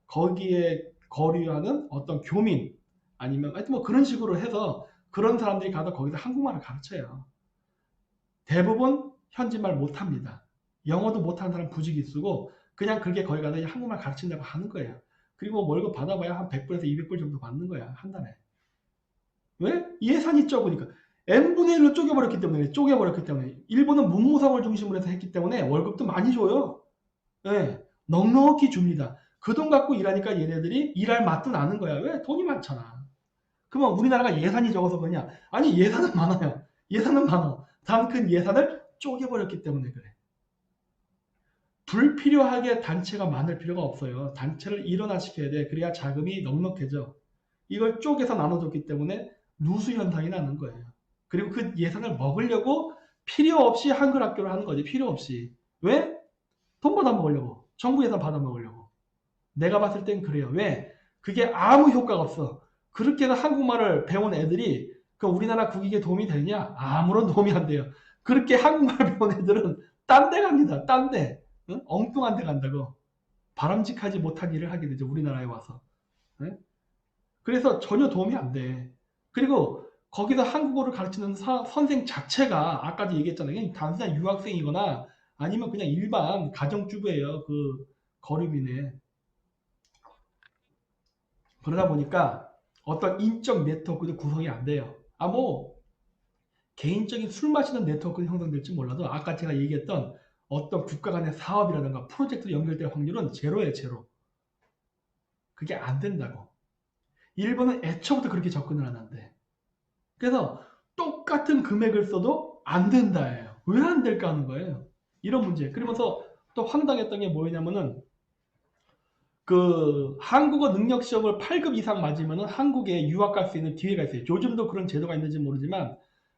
A: 거기에 거류하는 어떤 교민 아니면 하여튼 뭐 그런 식으로 해서 그런 사람들이 가서 거기서 한국말을 가르쳐요. 대부분 현지말 못합니다. 영어도 못하는 사람 부지기 쓰고 그냥 그렇게 거기 가서 한국말 가르친다고 하는 거예요. 그리고 월급 받아봐야 한 100불에서 200불 정도 받는 거야. 한 달에. 왜? 예산이 적으니까. n분의 1로 쪼개버렸기 때문에 일본은 문무성을 중심으로 해서 했기 때문에 월급도 많이 줘요. 네, 넉넉히 줍니다. 그 돈 갖고 일하니까 얘네들이 일할 맛도 나는 거야. 왜? 돈이 많잖아. 그러면 우리나라가 예산이 적어서 그러냐? 아니 예산은 많아요. 예산은 많아. 단 큰 예산을 쪼개버렸기 때문에 그래. 불필요하게 단체가 많을 필요가 없어요. 단체를 일원화시켜야 돼. 그래야 자금이 넉넉해져. 이걸 쪼개서 나눠줬기 때문에 누수 현상이 나는 거예요. 그리고 그 예산을 먹으려고 필요 없이 한글 학교를 하는 거지. 필요 없이. 왜? 돈 받아 먹으려고. 정부 예산 받아 먹으려고. 내가 봤을 땐 그래요. 왜? 그게 아무 효과가 없어. 그렇게 해서 한국말을 배운 애들이 그 우리나라 국익에 도움이 되냐? 아무런 도움이 안 돼요. 그렇게 한국말 배운 애들은 딴 데 갑니다. 딴 데. 응? 엉뚱한 데 간다고. 바람직하지 못한 일을 하게 되죠. 우리나라에 와서. 네? 그래서 전혀 도움이 안 돼. 그리고 거기서 한국어를 가르치는 선생 자체가 아까도 얘기했잖아요. 그냥 단순한 유학생이거나 아니면 그냥 일반 가정주부예요. 그 거류민에. 그러다 보니까 어떤 인적 네트워크도 구성이 안 돼요. 뭐 개인적인 술 마시는 네트워크는 형성될지 몰라도 아까 제가 얘기했던 어떤 국가 간의 사업이라든가 프로젝트로 연결될 확률은 제로예요, 제로. 그게 안 된다고. 일본은 애초부터 그렇게 접근을 안 한대. 그래서 똑같은 금액을 써도 안 된다예요. 왜 안 될까 하는 거예요. 이런 문제. 그러면서 또 황당했던 게 뭐냐면은 그 한국어 능력 시험을 8급 이상 맞으면은 한국에 유학 갈 수 있는 기회가 있어요. 요즘도 그런 제도가 있는지 모르지만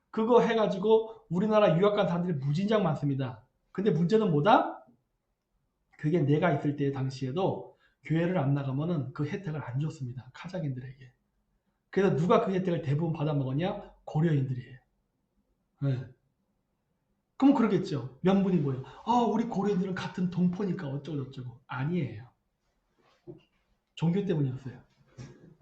A: 그거 해가지고 우리나라 유학 간 사람들이 무진장 많습니다. 근데 문제는 뭐다? 그게 내가 있을 때 당시에도 교회를 안 나가면은 그 혜택을 안 줬습니다. 카자흐인들에게. 그래서 누가 그 혜택을 대부분 받아먹었냐? 고려인들이에요. 네. 그럼 그러겠죠. 명분이 뭐예요? 우리 고려인들은 같은 동포니까 어쩌고저쩌고. 아니에요. 종교 때문이었어요.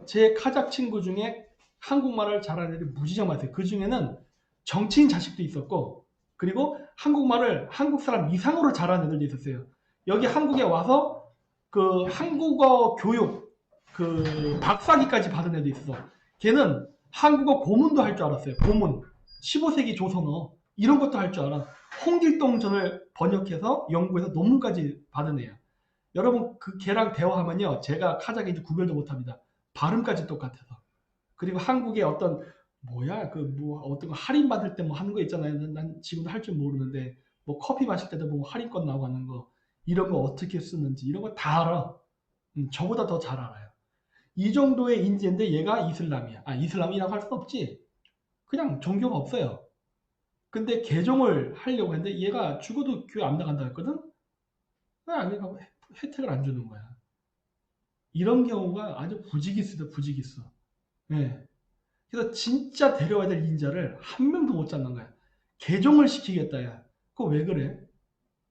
A: 제 카작 친구 중에 한국말을 잘하는 애들이 무지장 많았어요. 그 중에는 정치인 자식도 있었고, 그리고 한국말을 한국 사람 이상으로 잘하는 애들도 있었어요. 여기 한국에 와서 그 한국어 교육 그 박사기까지 받은 애도 있어. 걔는 한국어 고문도 할 줄 알았어요. 고문. 15세기 조선어. 이런 것도 할 줄 알아. 홍길동전을 번역해서 연구해서 논문까지 받은 애야. 여러분 그 걔랑 대화하면요. 제가 카자흐인지 구별도 못합니다. 발음까지 똑같아서. 그리고 한국의 어떤 뭐야 그 뭐 어떤 거 할인 받을 때 뭐 하는 거 있잖아요. 난 지금도 할 줄 모르는데 뭐 커피 마실 때도 뭐 할인권 나오고 하는 거 이런 거 어떻게 쓰는지 이런 거 다 알아. 저보다 더 잘 알아요. 이 정도의 인재인데 얘가 이슬람이야. 이슬람이라고 할 수 없지. 그냥 종교가 없어요. 근데 개종을 하려고 했는데 얘가 죽어도 교회 안 나간다 했거든. 얘가 혜택을 안 주는 거야. 이런 경우가 아주 부지기수다, 부지기수. 예. 그래서 진짜 데려와야 될 인자를 한 명도 못 잡는 거야. 개종을 시키겠다, 야. 그거 왜 그래?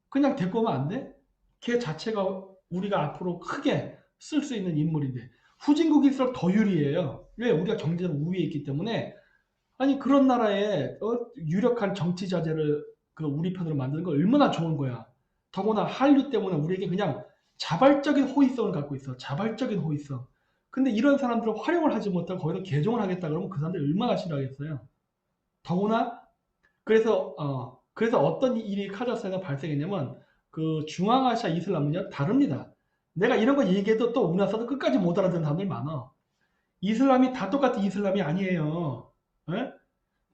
A: 그냥 데리고 오면 안 돼? 걔 자체가 우리가 앞으로 크게 쓸 수 있는 인물인데. 후진국일수록 더 유리해요. 왜? 우리가 경제적으로 우위에 있기 때문에. 아니, 그런 나라에 유력한 정치 자제를 그 우리 편으로 만드는 거 얼마나 좋은 거야. 더구나 한류 때문에 우리에게 그냥 자발적인 호의성을 갖고 있어. 자발적인 호의성. 근데 이런 사람들을 활용을 하지 못하고 거기서 개종을 하겠다 그러면 그 사람들 얼마나 싫어하겠어요. 더구나 그래서 어떤 일이 카자흐스탄에 발생했냐면 그 중앙아시아 이슬람은요 다릅니다. 내가 이런 거 얘기해도 또 우리나라 사람 끝까지 못 알아듣는 사람들 많아. 이슬람이 다 똑같은 이슬람이 아니에요. 에?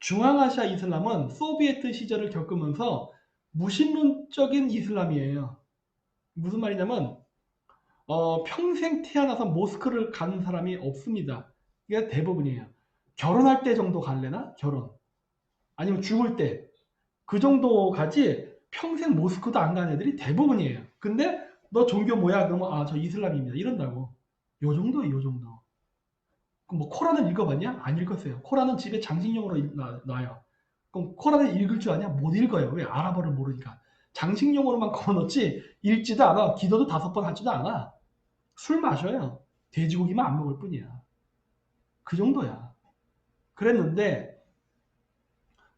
A: 중앙아시아 이슬람은 소비에트 시절을 겪으면서 무신론적인 이슬람이에요. 무슨 말이냐면 평생 태어나서 모스크를 가는 사람이 없습니다. 이게 대부분이에요. 결혼할 때 정도 갈래나? 결혼. 아니면 죽을 때. 그 정도 가지 평생 모스크도 안 가는 애들이 대부분이에요. 근데 너 종교 뭐야? 그러면 저 이슬람입니다. 이런다고. 요 정도예요. 요 정도. 그럼 뭐 코란을 읽어봤냐? 안 읽었어요. 코란은 집에 장식용으로 놔요. 그럼 코란을 읽을 줄 아냐? 못 읽어요. 왜? 아랍어를 모르니까. 장식용으로만 걸어놓지 읽지도 않아. 기도도 5번 하지도 않아. 술 마셔요. 돼지고기만 안 먹을 뿐이야. 그 정도야. 그랬는데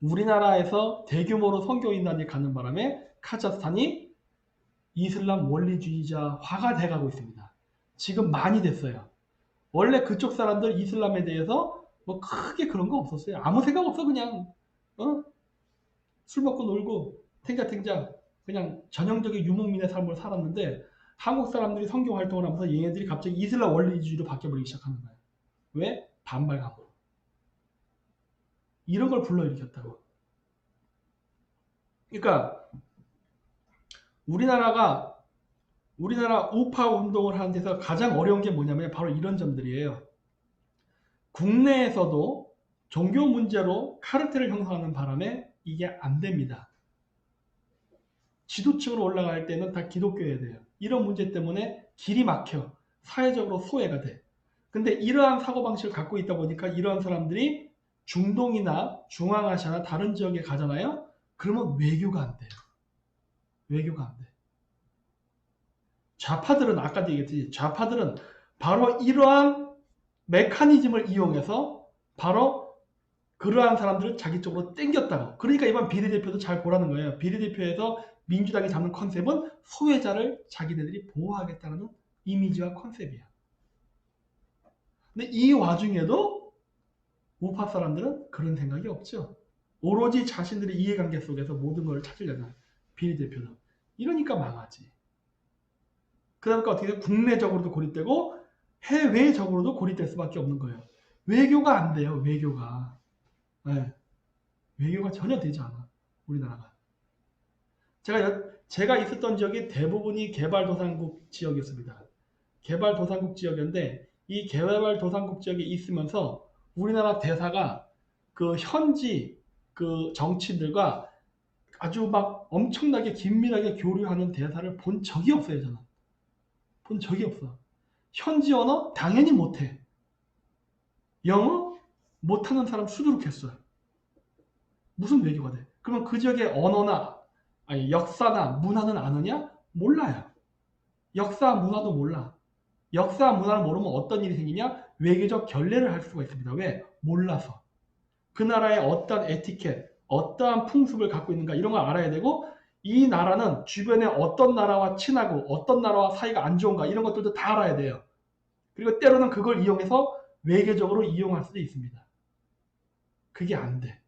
A: 우리나라에서 대규모로 선교인단이 가는 바람에 카자흐스탄이 이슬람 원리주의자화가 돼가고 있습니다. 지금 많이 됐어요. 원래 그쪽 사람들 이슬람에 대해서 뭐 크게 그런 거 없었어요. 아무 생각 없어 그냥 술 먹고 놀고 탱자탱자 그냥 전형적인 유목민의 삶을 살았는데 한국 사람들이 선교 활동을 하면서 얘네들이 갑자기 이슬람 원리주의로 바뀌어버리기 시작하는 거예요. 왜? 반발감으로. 이런 걸 불러일으켰다고. 그러니까 우리나라 우파 운동을 하는 데서 가장 어려운 게 뭐냐면 바로 이런 점들이에요. 국내에서도 종교 문제로 카르텔을 형성하는 바람에 이게 안 됩니다. 지도층으로 올라갈 때는 다 기독교여야 돼요. 이런 문제 때문에 길이 막혀. 사회적으로 소외가 돼. 근데 이러한 사고방식을 갖고 있다 보니까 이러한 사람들이 중동이나 중앙아시아나 다른 지역에 가잖아요. 그러면 외교가 안 돼요. 외교가 안 돼. 좌파들은 아까도 얘기했듯이 좌파들은 바로 이러한 메커니즘을 이용해서 바로 그러한 사람들을 자기 쪽으로 땡겼다고. 그러니까 이번 비례대표도 잘 보라는 거예요. 비례대표에서 민주당이 잡는 컨셉은 소외자를 자기네들이 보호하겠다는 이미지와 컨셉이야. 근데 이 와중에도 우파 사람들은 그런 생각이 없죠. 오로지 자신들의 이해관계 속에서 모든 걸 찾으려는 비례대표는. 이러니까 망하지. 그러니까 어떻게 돼? 국내적으로도 고립되고 해외적으로도 고립될 수밖에 없는 거예요. 외교가 안 돼요. 외교가. 네. 외교가 전혀 되지 않아. 우리나라가. 제가 있었던 지역이 대부분이 개발도상국 지역이었습니다. 개발도상국 지역이었는데 이 개발도상국 지역에 있으면서 우리나라 대사가 그 현지 그 정치인들과 아주 막 엄청나게 긴밀하게 교류하는 대사를 본 적이 없어요. 저는. 본 적이 없어. 현지 언어 당연히 못해. 영어 못하는 사람 수두룩했어. 무슨 외교가 돼? 그러면 그 지역의 언어나 아니 역사나 문화는 아느냐? 몰라요. 역사 문화도 몰라. 역사 문화를 모르면 어떤 일이 생기냐? 외교적 결례를 할 수가 있습니다. 왜? 몰라서. 그 나라의 어떠한 에티켓, 어떠한 풍습을 갖고 있는가 이런 걸 알아야 되고 이 나라는 주변에 어떤 나라와 친하고 어떤 나라와 사이가 안 좋은가 이런 것들도 다 알아야 돼요. 그리고 때로는 그걸 이용해서 외교적으로 이용할 수도 있습니다. 그게 안 돼.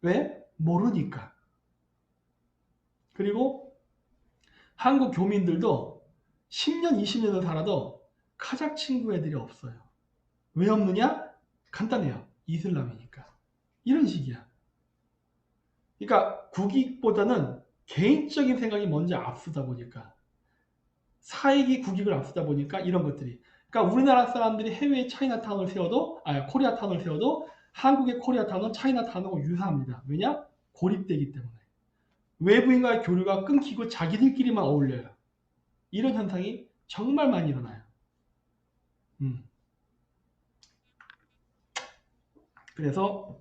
A: 왜? 모르니까. 그리고 한국 교민들도 10년, 20년을 살아도 카작 친구 애들이 없어요. 왜 없느냐? 간단해요. 이슬람이니까. 이런 식이야. 그러니까 국익보다는 개인적인 생각이 먼저 앞서다 보니까 사익이 국익을 앞서다 보니까 이런 것들이 그러니까 우리나라 사람들이 해외에 차이나타운을 세워도 코리아타운을 세워도 한국의 코리아타운은 차이나타운하고 유사합니다. 왜냐? 고립되기 때문에. 외부인과의 교류가 끊기고 자기들끼리만 어울려요. 이런 현상이 정말 많이 일어나요. 그래서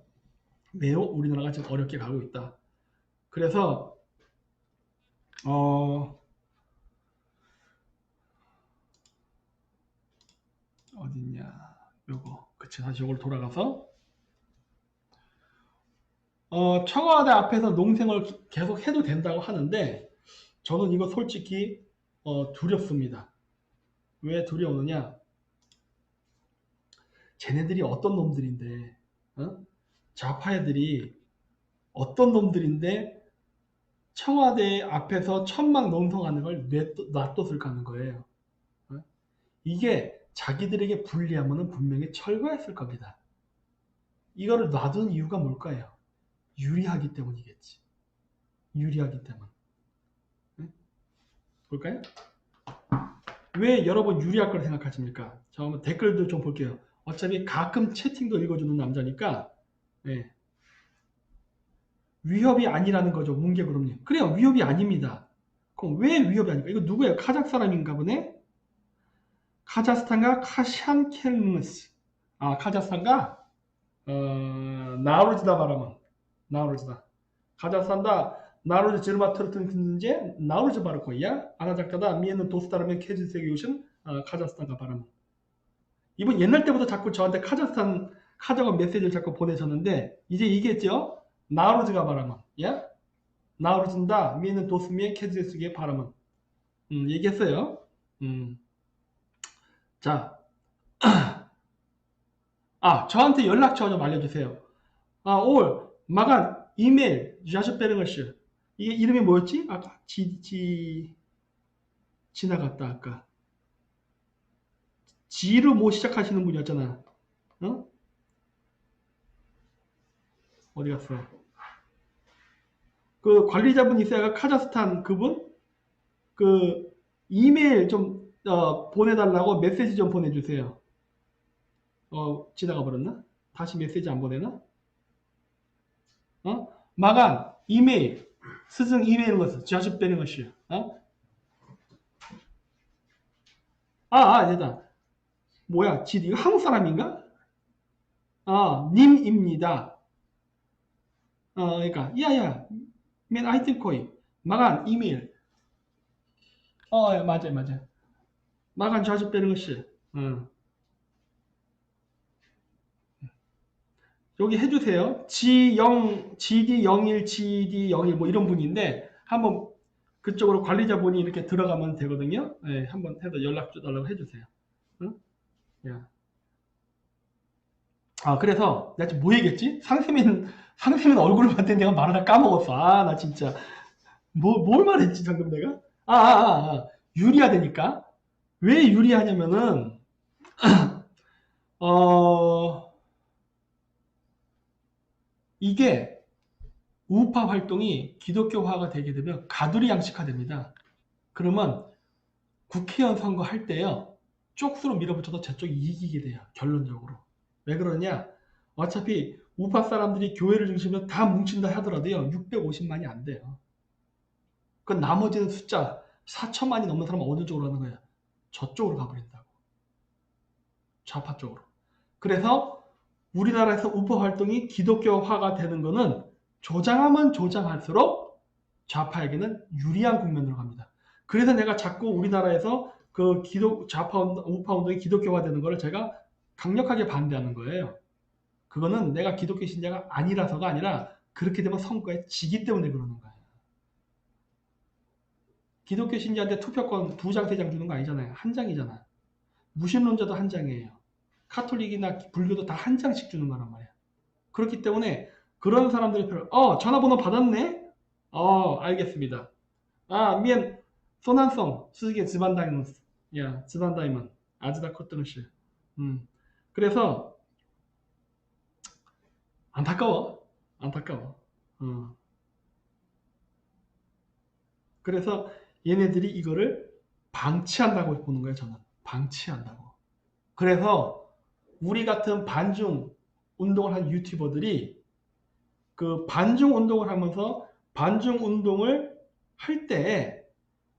A: 매우 우리나라가 지금 어렵게 가고 있다. 그래서 어딨냐 요거 그치 다시 요걸 돌아가서 청와대 앞에서 농생을 계속 해도 된다고 하는데 저는 이거 솔직히 두렵습니다. 왜 두려우느냐? 쟤네들이 어떤 놈들인데 좌파 애들이 어떤 놈들인데 청와대 앞에서 천막 농성하는 걸 놔뒀을까 하는 거예요. 이게 자기들에게 불리하면 분명히 철거했을 겁니다. 이거를 놔둔 이유가 뭘까요? 유리하기 때문이겠지. 유리하기 때문. 볼까요? 왜 여러분 유리할 거라 생각하십니까? 자, 한번 댓글도 좀 볼게요. 어차피 가끔 채팅도 읽어주는 남자니까 네. 위협이 아니라는 거죠. 문개구름님. 그래요. 위협이 아닙니다. 그럼 왜 위협이 아닐까? 이거 누구예요? 카자흐 사람인가 보네? 카자흐스탄과 카샨켈무스. 카자흐스탄과 나우르지다 바라만. 나우르지다. 카자흐스탄다 나우르지 지르바트르튼제 나우르지 바르코야. 아나작가다 미에는 도스타르면 케즈세기 오신 카자흐스탄과 바라만. 이분 옛날 때부터 자꾸 저한테 카자흐 메시지를 자꾸 보내셨는데 이제 이겠죠? 나우르지가 바라만. 야? 나우르진다 미에는 도스미에 케즈세기 바라만. 얘기했어요. 자, 저한테 연락처 좀 알려주세요. 올 마간 이메일 자슈페르거시 이게 이름이 뭐였지? 아까 지나갔다 아까 지로 뭐 시작하시는 분이었잖아. 어디 갔어? 그 관리자분 있어야 카자흐스탄 그분 그 이메일 좀 보내달라고 메시지 좀 보내주세요. 지나가 버렸나? 다시 메시지 안 보내나? 마간 이메일 스승 이메일 것을 자식되는 것이요. 됐다. 뭐야? 이거 한국 사람인가? 님입니다. 그러니까 야야 맨 아이템 코이 마간 이메일 예, 맞아요, 맞아요. 나간 자주 빼는 것이. 여기 해주세요. G0, GD01, GD01 뭐 이런 분인데 한번 그쪽으로 관리자분이 이렇게 들어가면 되거든요. 예, 한번 해서 연락 달라고 해주세요. 응? 야. 아, 그래서 내가 지금 뭐 얘기했지? 상세민 얼굴을 봤더니 내가 말을 다 까먹었어. 아, 나 진짜 뭘 말했지 방금 내가? 유리화되니까. 왜 유리하냐면은 어 이게 우파 활동이 기독교화가 되게 되면 가두리 양식화됩니다. 그러면 국회의원 선거 할 때요, 쪽수로 밀어붙여도 저쪽이 이기게 돼요, 결론적으로. 왜 그러냐? 어차피 우파 사람들이 교회를 중심으로 다 뭉친다 하더라도요, 650만이 안 돼요. 그 나머지는 숫자 4천만이 넘는 사람은 어느 쪽으로 하는 거야? 저쪽으로 가버린다고. 좌파 쪽으로. 그래서 우리나라에서 우파 활동이 기독교화가 되는 거는 조장하면 조장할수록 좌파에게는 유리한 국면으로 갑니다. 그래서 내가 자꾸 우리나라에서 그 좌파 우파 운동이 기독교화되는 거를 제가 강력하게 반대하는 거예요. 그거는 내가 기독교 신자가 아니라서가 아니라 그렇게 되면 선거에 지기 때문에 그러는 거예요. 기독교 신자한테 투표권 2장, 3장 주는 거 아니잖아요. 한 장이잖아. 무신론자도 한 장이에요. 카톨릭이나 불교도 다 한 장씩 주는 거란 말이야. 그렇기 때문에 그런 사람들이 전화번호 받았네? 알겠습니다. 미엔 소난성 수직의 지반다이먼스. 야, 지반다이먼. 아즈다 코트너시. 그래서 안타까워. 안타까워. 그래서 얘네들이 이거를 방치한다고 보는 거예요, 저는. 방치한다고. 그래서 우리 같은 반중 운동을 한 유튜버들이 그 반중 운동을 하면서 반중 운동을 할 때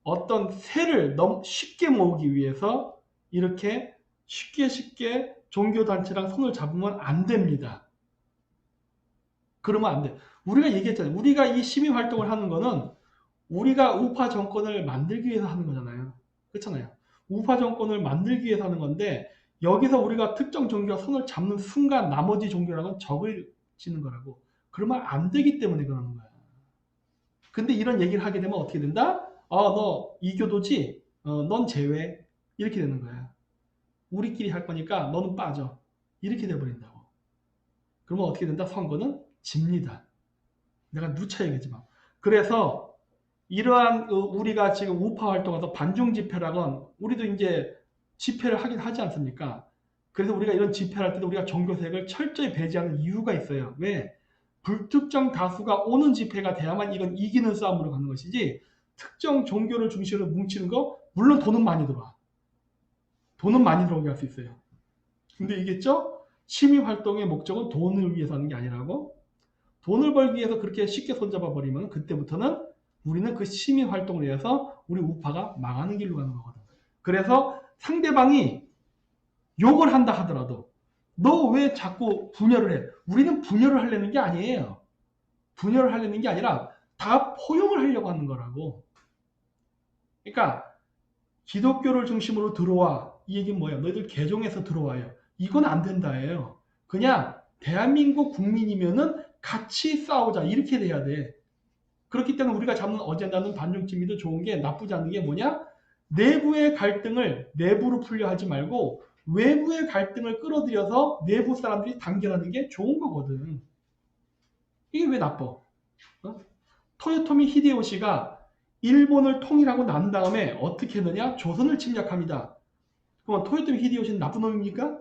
A: 어떤 세를 너무 쉽게 모으기 위해서 이렇게 쉽게 종교단체랑 손을 잡으면 안 됩니다. 그러면 안 돼. 우리가 얘기했잖아요. 우리가 이 시민활동을 하는 거는 우리가 우파 정권을 만들기 위해서 하는 거잖아요. 그렇잖아요. 우파 정권을 만들기 위해서 하는 건데 여기서 우리가 특정 종교와 손을 잡는 순간 나머지 종교랑은 적을 지는 거라고. 그러면 안 되기 때문에 그러는 거야. 근데 이런 얘기를 하게 되면 어떻게 된다? 너 이교도지? 넌 제외. 이렇게 되는 거야. 우리끼리 할 거니까 너는 빠져. 이렇게 돼버린다고. 그러면 어떻게 된다? 선거는 집니다. 내가 누차 얘기했지만. 그래서 이러한 우리가 지금 우파 활동에서 반중 집회라건 우리도 이제 집회를 하긴 하지 않습니까? 그래서 우리가 이런 집회를 할 때도 우리가 종교색을 철저히 배제하는 이유가 있어요. 왜? 불특정 다수가 오는 집회가 돼야만 이건 이기는 싸움으로 가는 것이지 특정 종교를 중심으로 뭉치는 거 물론 돈은 많이 들어와. 돈은 많이 들어오게 할 수 있어요. 근데 이겠죠? 시민활동의 목적은 돈을 위해서 하는 게 아니라고? 돈을 벌기 위해서 그렇게 쉽게 손잡아 버리면 그때부터는 우리는 그 시민활동을 위해서 우리 우파가 망하는 길로 가는 거거든. 그래서 상대방이 욕을 한다 하더라도 너 왜 자꾸 분열을 해? 우리는 분열을 하려는 게 아니에요. 분열을 하려는 게 아니라 다 포용을 하려고 하는 거라고. 그러니까 기독교를 중심으로 들어와. 이 얘기는 뭐예요? 너희들 개종해서 들어와요. 이건 안 된다예요. 그냥 대한민국 국민이면은 같이 싸우자. 이렇게 돼야 돼. 그렇기 때문에 우리가 잡는 어젠다는 반중심리도 좋은 게 나쁘지 않은 게 뭐냐? 내부의 갈등을 내부로 풀려 하지 말고 외부의 갈등을 끌어들여서 내부 사람들이 단결하는 게 좋은 거거든. 이게 왜 나빠? 토요토미 히데요시가 일본을 통일하고 난 다음에 어떻게 했느냐? 조선을 침략합니다. 그럼 토요토미 히데요시는 나쁜 놈입니까?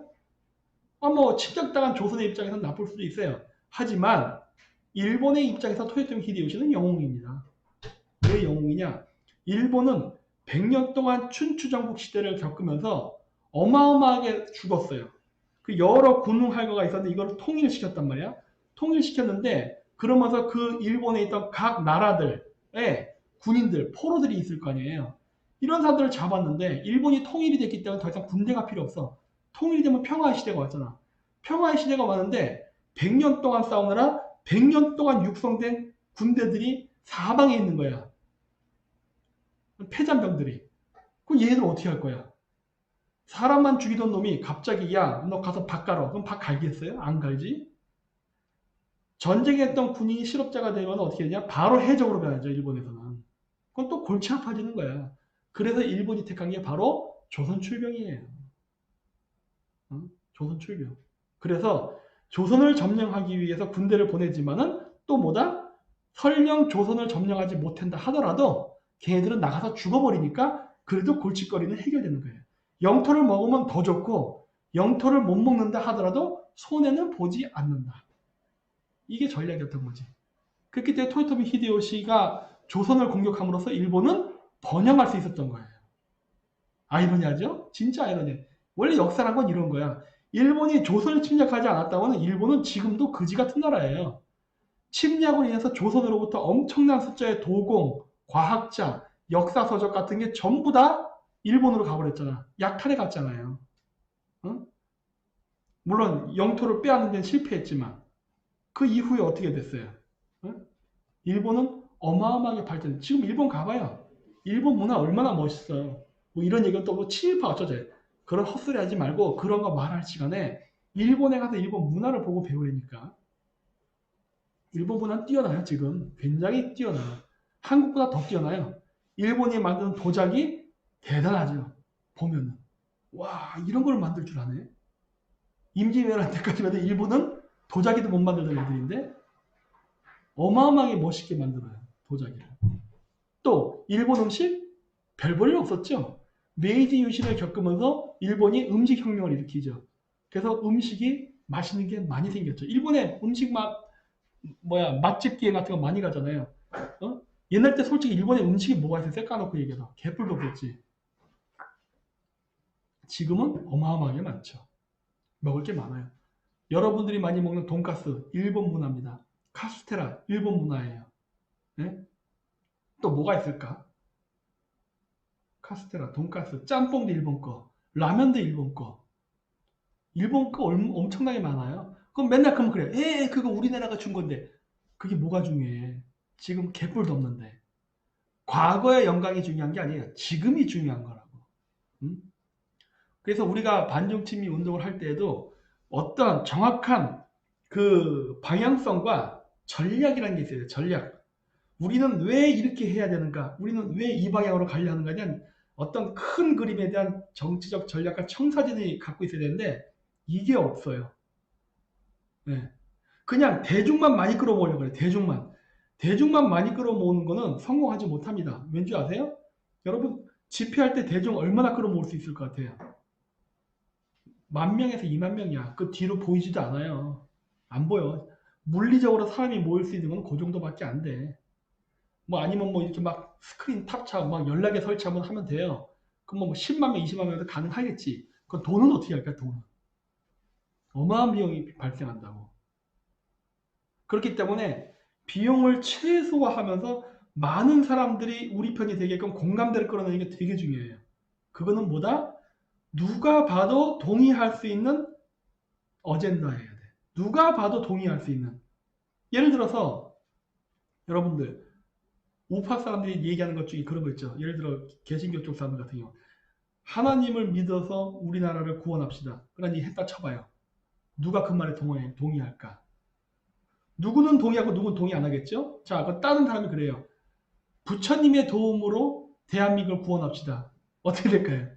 A: 뭐 침략당한 조선의 입장에서는 나쁠 수도 있어요. 하지만 일본의 입장에서 토요토미 히데요시는 영웅입니다. 왜 영웅이냐? 일본은 100년 동안 춘추전국 시대를 겪으면서 어마어마하게 죽었어요. 그 여러 군웅할거가 있었는데 이걸 통일시켰단 말이야. 통일시켰는데 그러면서 그 일본에 있던 각 나라들의 군인들, 포로들이 있을 거 아니에요. 이런 사람들을 잡았는데 일본이 통일이 됐기 때문에 더 이상 군대가 필요 없어. 통일이 되면 평화의 시대가 왔잖아. 평화의 시대가 왔는데 100년 동안 싸우느라 100년 동안 육성된 군대들이 사방에 있는 거야. 패잔병들이. 그럼 얘들 어떻게 할 거야? 사람만 죽이던 놈이 갑자기 야, 너 가서 박 갈어. 그럼 박 갈겠어요? 안 갈지? 전쟁했던 군인이 실업자가 되면 어떻게 되냐? 바로 해적으로 가야죠, 일본에서는. 그건 또 골치 아파지는 거야. 그래서 일본이 택한 게 바로 조선 출병이에요. 조선 출병. 그래서 조선을 점령하기 위해서 군대를 보내지만은 또 뭐다? 설령 조선을 점령하지 못한다 하더라도 걔네들은 나가서 죽어버리니까 그래도 골칫거리는 해결되는 거예요. 영토를 먹으면 더 좋고 영토를 못 먹는다 하더라도 손해는 보지 않는다. 이게 전략이었던 거지. 그렇기 때문에 토요토미 히데요시가 조선을 공격함으로써 일본은 번영할 수 있었던 거예요. 아이러니하죠? 진짜 아이러니. 원래 역사란 건 이런 거야. 일본이 조선을 침략하지 않았다면 일본은 지금도 거지 같은 나라예요. 침략으로 인해서 조선으로부터 엄청난 숫자의 도공, 과학자, 역사서적 같은 게 전부 다 일본으로 가버렸잖아. 약탈해 갔잖아요. 응? 물론 영토를 빼앗는 데는 실패했지만 그 이후에 어떻게 됐어요? 응? 일본은 어마어마하게 발전. 지금 일본 가봐요. 일본 문화 얼마나 멋있어요. 뭐 이런 얘기는 또뭐 친일파 어쩌제. 그런 헛소리 하지 말고 그런 거 말할 시간에 일본에 가서 일본 문화를 보고 배우려니까. 일본 문화는 뛰어나요, 지금. 굉장히 뛰어나. 한국보다 더 뛰어나요. 일본이 만드는 도자기 대단하죠. 보면은. 와, 이런 걸 만들 줄 아네. 임진왜란 때까지만 해도 일본은 도자기도 못 만들던 애들인데 어마어마하게 멋있게 만들어요. 도자기를. 또 일본 음식 별 볼 일 없었죠. 메이지 유신을 겪으면서 일본이 음식 혁명을 일으키죠. 그래서 음식이 맛있는 게 많이 생겼죠. 일본에 음식 맛집 기행 같은 거 많이 가잖아요. 어? 옛날 때 솔직히 일본에 음식이 뭐가 있었어요? 까놓고 얘기해서 개뿔도 없었지. 지금은 어마어마하게 많죠. 먹을 게 많아요. 여러분들이 많이 먹는 돈가스 일본 문화입니다. 카스테라 일본 문화예요. 네? 또 뭐가 있을까? 카스테라, 돈가스, 짬뽕도 일본 거, 라면도 일본 거. 일본 거 엄청나게 많아요. 그럼 맨날 그러면 그래. 그거 우리나라가 준 건데. 그게 뭐가 중요해? 지금 개뿔도 없는데. 과거의 영광이 중요한 게 아니에요. 지금이 중요한 거라고. 응? 그래서 우리가 반중침미 운동을 할 때에도 어떤 정확한 그 방향성과 전략이라는 게 있어요. 전략. 우리는 왜 이렇게 해야 되는가? 우리는 왜 이 방향으로 가려 하는가에 대한 어떤 큰 그림에 대한 정치적 전략과 청사진이 갖고 있어야 되는데 이게 없어요. 네. 그냥 대중만 많이 끌어모으려고 그래요. 대중만. 대중만 많이 끌어모으는 거는 성공하지 못합니다. 왠지 아세요? 여러분 집회할 때 대중 얼마나 끌어모을 수 있을 것 같아요? 10,000명에서 20,000명이야. 그 뒤로 보이지도 않아요. 안 보여. 물리적으로 사람이 모일 수 있는 건 그 정도밖에 안 돼. 뭐 아니면 뭐 이렇게 막 스크린 탑차 막 연락에 설치하면 하면 돼요. 그럼 뭐 10만 명, 20만 명도 가능하겠지. 그 돈은 어떻게 할까? 돈은 어마어마한 비용이 발생한다고. 그렇기 때문에 비용을 최소화하면서 많은 사람들이 우리 편이 되게끔 공감대를 끌어내는 게 되게 중요해요. 그거는 뭐다? 누가 봐도 동의할 수 있는 어젠다여야 돼. 누가 봐도 동의할 수 있는. 예를 들어서 여러분들 우파 사람들이 얘기하는 것 중에 그런 거 있죠. 예를 들어 개신교 쪽 사람들 같은 경우 하나님을 믿어서 우리나라를 구원합시다. 그러니 했다 쳐봐요. 누가 그 말에 동의할까? 누구는 동의하고 누구는 동의 안 하겠죠? 자, 그 다른 사람이 그래요. 부처님의 도움으로 대한민국을 구원합시다. 어떻게 될까요?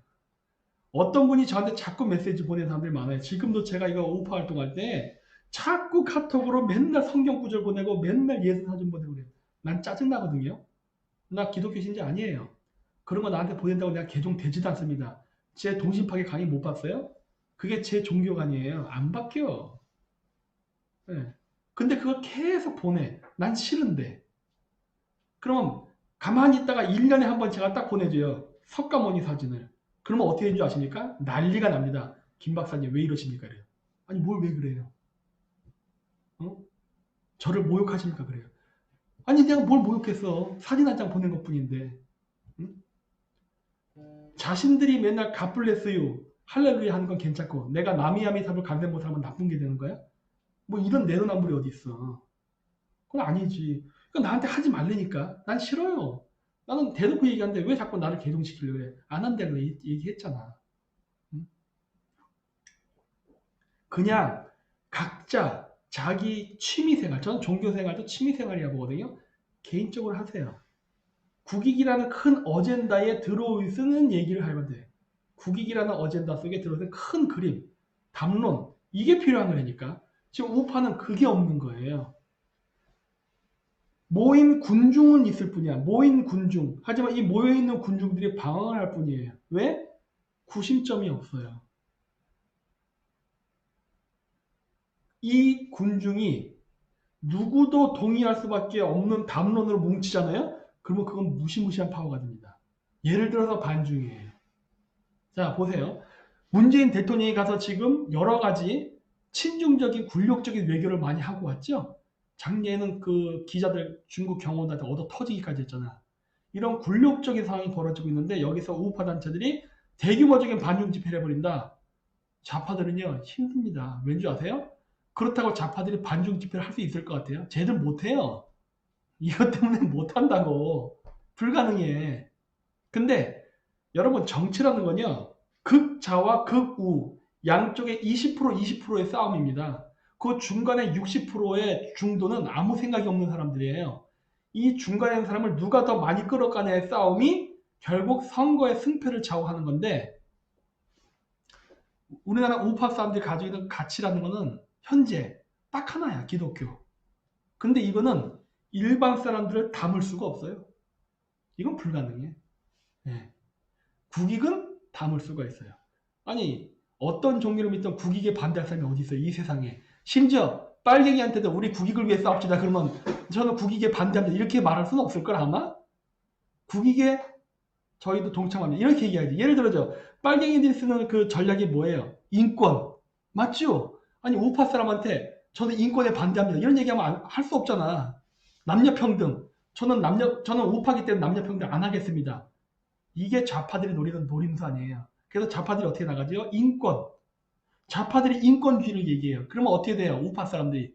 A: 어떤 분이 저한테 자꾸 메시지 보내는 사람들이 많아요. 지금도 제가 이거 우파 활동할 때 자꾸 카톡으로 맨날 성경 구절 보내고 맨날 예수 사진 보내고 그래요. 난 짜증나거든요. 나 기독교 신자 아니에요. 그런 거 나한테 보낸다고 내가 개종되지도 않습니다. 제 동심파괴 강의 못 봤어요? 그게 제 종교관이에요. 안 바뀌어. 네. 근데 그걸 계속 보내. 난 싫은데. 그럼 가만히 있다가 1년에 한 번 제가 딱 보내줘요. 석가모니 사진을. 그러면 어떻게 되는 줄 아십니까? 난리가 납니다. 김 박사님 왜 이러십니까? 그래요. 아니 뭘 왜 그래요? 어? 저를 모욕하십니까? 그래요. 아니 내가 뭘 모욕했어. 사진 한 장 보낸 것 뿐인데. 응? 자신들이 맨날 갓블레스유 할렐루야 하는 건 괜찮고 내가 나미아미삽을 간대 못하면 나쁜 게 되는 거야? 뭐 이런 내로남불이 어디 있어. 그건 아니지. 그건 나한테 하지 말라니까. 난 싫어요. 나는 대놓고 얘기하는데 왜 자꾸 나를 개종시키려고 그래? 안 한다고 얘기했잖아. 응? 그냥 각자 자기 취미생활, 저는 종교생활도 취미생활이라고 보거든요. 개인적으로 하세요. 국익이라는 큰 어젠다에 들어쓰는 얘기를 하면 돼. 국익이라는 어젠다 속에 들어있는 큰 그림, 담론, 이게 필요한 거니까. 지금 우파는 그게 없는 거예요. 모인 군중은 있을 뿐이야. 모인 군중. 하지만 이 모여있는 군중들이 방황을 할 뿐이에요. 왜? 구심점이 없어요. 이 군중이 누구도 동의할 수밖에 없는 담론으로 뭉치잖아요. 그러면 그건 무시무시한 파워가 됩니다. 예를 들어서 반중이에요. 자, 보세요. 문재인 대통령이 가서 지금 여러 가지 친중적인 굴욕적인 외교를 많이 하고 왔죠. 작년에는 그 기자들 중국 경호원한테 얻어 터지기까지 했잖아. 이런 굴욕적인 상황이 벌어지고 있는데 여기서 우파 단체들이 대규모적인 반중 집회를 해버린다. 좌파들은요 힘듭니다. 왠지 아세요? 그렇다고 좌파들이 반중 집회를 할 수 있을 것 같아요? 쟤들 못해요. 이것 때문에 못한다고. 불가능해. 근데 여러분 정치라는 건요. 극좌와 극우 양쪽의 20%의 싸움입니다. 그 중간에 60%의 중도는 아무 생각이 없는 사람들이에요. 이 중간에 있는 사람을 누가 더 많이 끌어가냐의 싸움이 결국 선거의 승패를 좌우하는 건데 우리나라 우파 사람들이 가지고 있는 가치라는 거는 현재 딱 하나야. 기독교. 근데 이거는 일반 사람들을 담을 수가 없어요. 이건 불가능해. 네. 국익은 담을 수가 있어요. 아니 어떤 종교를 믿던 국익에 반대할 사람이 어디 있어요 이 세상에. 심지어 빨갱이한테도 우리 국익을 위해 싸웁시다 그러면 저는 국익에 반대합니다 이렇게 말할 수는 없을 걸 아마. 국익에 저희도 동참합니다 이렇게 얘기하지. 예를 들어서 빨갱이들이 쓰는 그 전략이 뭐예요? 인권. 맞죠? 아니 우파 사람한테 저는 인권에 반대합니다 이런 얘기하면 할 수 없잖아. 남녀평등. 저는 우파기 때문에 남녀평등 안 하겠습니다. 이게 좌파들이 노리는 노림수 아니에요. 그래서 좌파들이 어떻게 나가죠? 인권. 좌파들이 인권주의를 얘기해요. 그러면 어떻게 돼요? 우파 사람들이.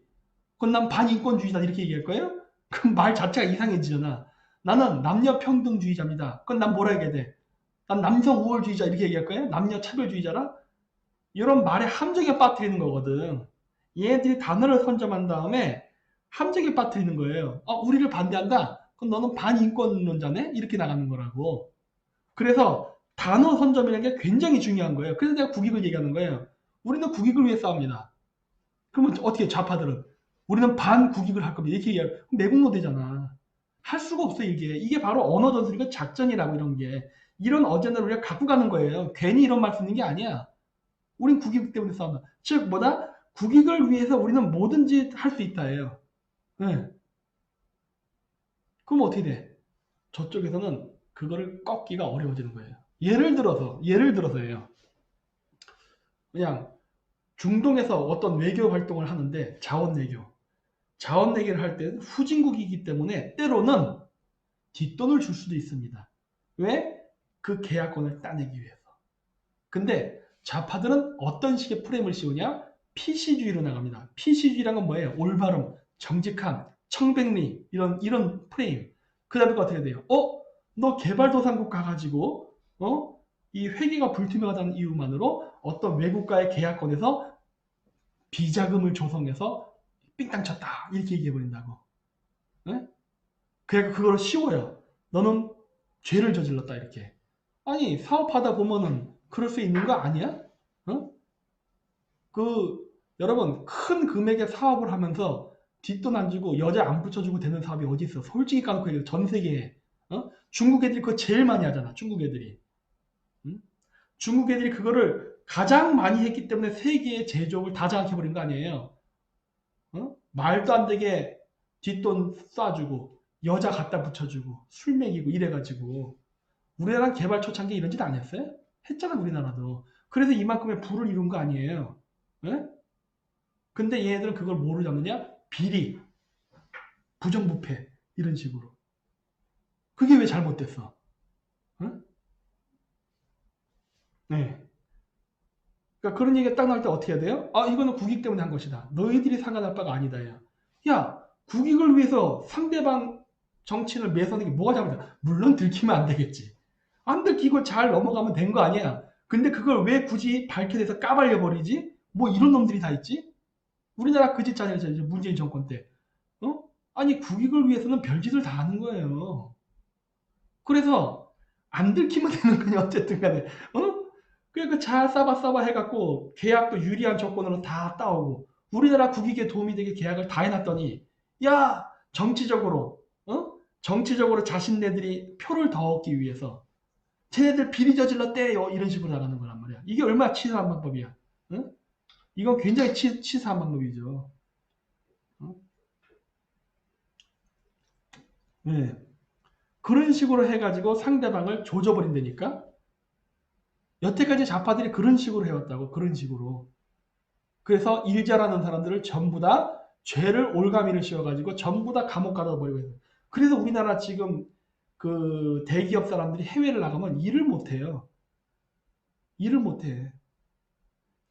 A: 그건 난 반인권주의다 이렇게 얘기할 거예요? 그럼 말 자체가 이상해지잖아. 나는 남녀평등주의자입니다. 그건 난 뭐라 얘기해야 돼? 난 남성우월주의자 이렇게 얘기할 거예요? 남녀차별주의자라? 이런 말에 함정에 빠뜨리는 거거든. 얘네들이 단어를 선점한 다음에 함정에 빠뜨리는 거예요. 우리를 반대한다? 그럼 너는 반인권론자네? 이렇게 나가는 거라고. 그래서 단어 선점이라는 게 굉장히 중요한 거예요. 그래서 내가 국익을 얘기하는 거예요. 우리는 국익을 위해 싸웁니다. 그러면 어떻게 좌파들은 우리는 반국익을 할 겁니다. 이렇게 얘기하면 매국노 되잖아. 할 수가 없어 이게. 이게 바로 언어 전술이고 작전이라고 이런 게. 이런 어젠다를 우리가 갖고 가는 거예요. 괜히 이런 말 쓰는 게 아니야. 우린 국익 때문에 싸운다. 즉 뭐다? 국익을 위해서 우리는 뭐든지 할 수 있다예요. 네. 그럼 어떻게 돼? 저쪽에서는 그거를 꺾기가 어려워지는 거예요. 예를 들어서예요. 그냥 중동에서 어떤 외교 활동을 하는데 자원 외교를 할 때는 후진국이기 때문에 때로는 뒷돈을 줄 수도 있습니다. 왜? 그 계약권을 따내기 위해서. 근데 좌파들은 어떤 식의 프레임을 씌우냐? PC주의로 나갑니다. PC주의란 건 뭐예요? 올바름, 정직함, 청백리 이런 프레임. 그 다음에 어떻게 돼요? 너 개발도상국 가가지고 이 회계가 불투명하다는 이유만으로 어떤 외국과의 계약권에서 비자금을 조성해서 삥땅 쳤다 이렇게 얘기해버린다고. 네? 그러니까 그걸 씌워요. 너는 죄를 저질렀다 이렇게. 아니 사업하다 보면은 그럴 수 있는 거 아니야? 여러분 큰 금액의 사업을 하면서 뒷돈 안 주고 여자 안 붙여주고 되는 사업이 어디 있어? 솔직히 까놓고 얘기해. 전 세계에 중국 애들이 그거 제일 많이 하잖아. 중국 애들이. 중국 애들이 그거를 가장 많이 했기 때문에 세계의 제조업을 다 장악해버린 거 아니에요. 말도 안 되게 뒷돈 쏴주고 여자 갖다 붙여주고 술 먹이고 이래가지고 우리나라 개발 초창기 이런 짓 안 했어요? 했잖아 우리나라도. 그래서 이만큼의 부를 이룬 거 아니에요. 네? 근데 얘네들은 그걸 뭐로 잡느냐? 비리, 부정부패 이런 식으로. 그게 왜 잘못됐어? 응? 네. 그러니까 그런 얘기가 딱 나올 때 어떻게 해야 돼요? 이거는 국익 때문에 한 것이다. 너희들이 상관할 바가 아니다. 야, 국익을 위해서 상대방 정치인을 매수하는 게 뭐가 잘못이야? 물론 들키면 안 되겠지. 안 들키고 잘 넘어가면 된 거 아니야. 근데 그걸 왜 굳이 밝혀내서 까발려 버리지? 뭐 이런 놈들이 다 있지? 우리나라 그 짓 잘했잖아요. 문재인 정권 때. 어? 아니 국익을 위해서는 별짓을 다 하는 거예요. 그래서 안 들키면 되는 거냐 어쨌든 간에. 어? 그러니까 잘 싸봐 해갖고 계약도 유리한 조건으로 다 따오고 우리나라 국익에 도움이 되게 계약을 다 해놨더니 야 정치적으로 정치적으로 자신네들이 표를 더 얻기 위해서 쟤네들 비리 저질렀대요 이런 식으로 나가는 거란 말이야. 이게 얼마나 치사한 방법이야. 응? 이건 굉장히 치사한 방법이죠. 어? 네. 그런 식으로 해가지고 상대방을 조져버린다니까. 여태까지 좌파들이 그런 식으로 해왔다고. 그런 식으로. 그래서 일 잘하는 사람들을 전부 다 죄를 올가미를 씌워가지고 전부 다 감옥 가다 버리고 있어요. 그래서 우리나라 지금 그 대기업 사람들이 해외를 나가면 일을 못해요. 일을 못해.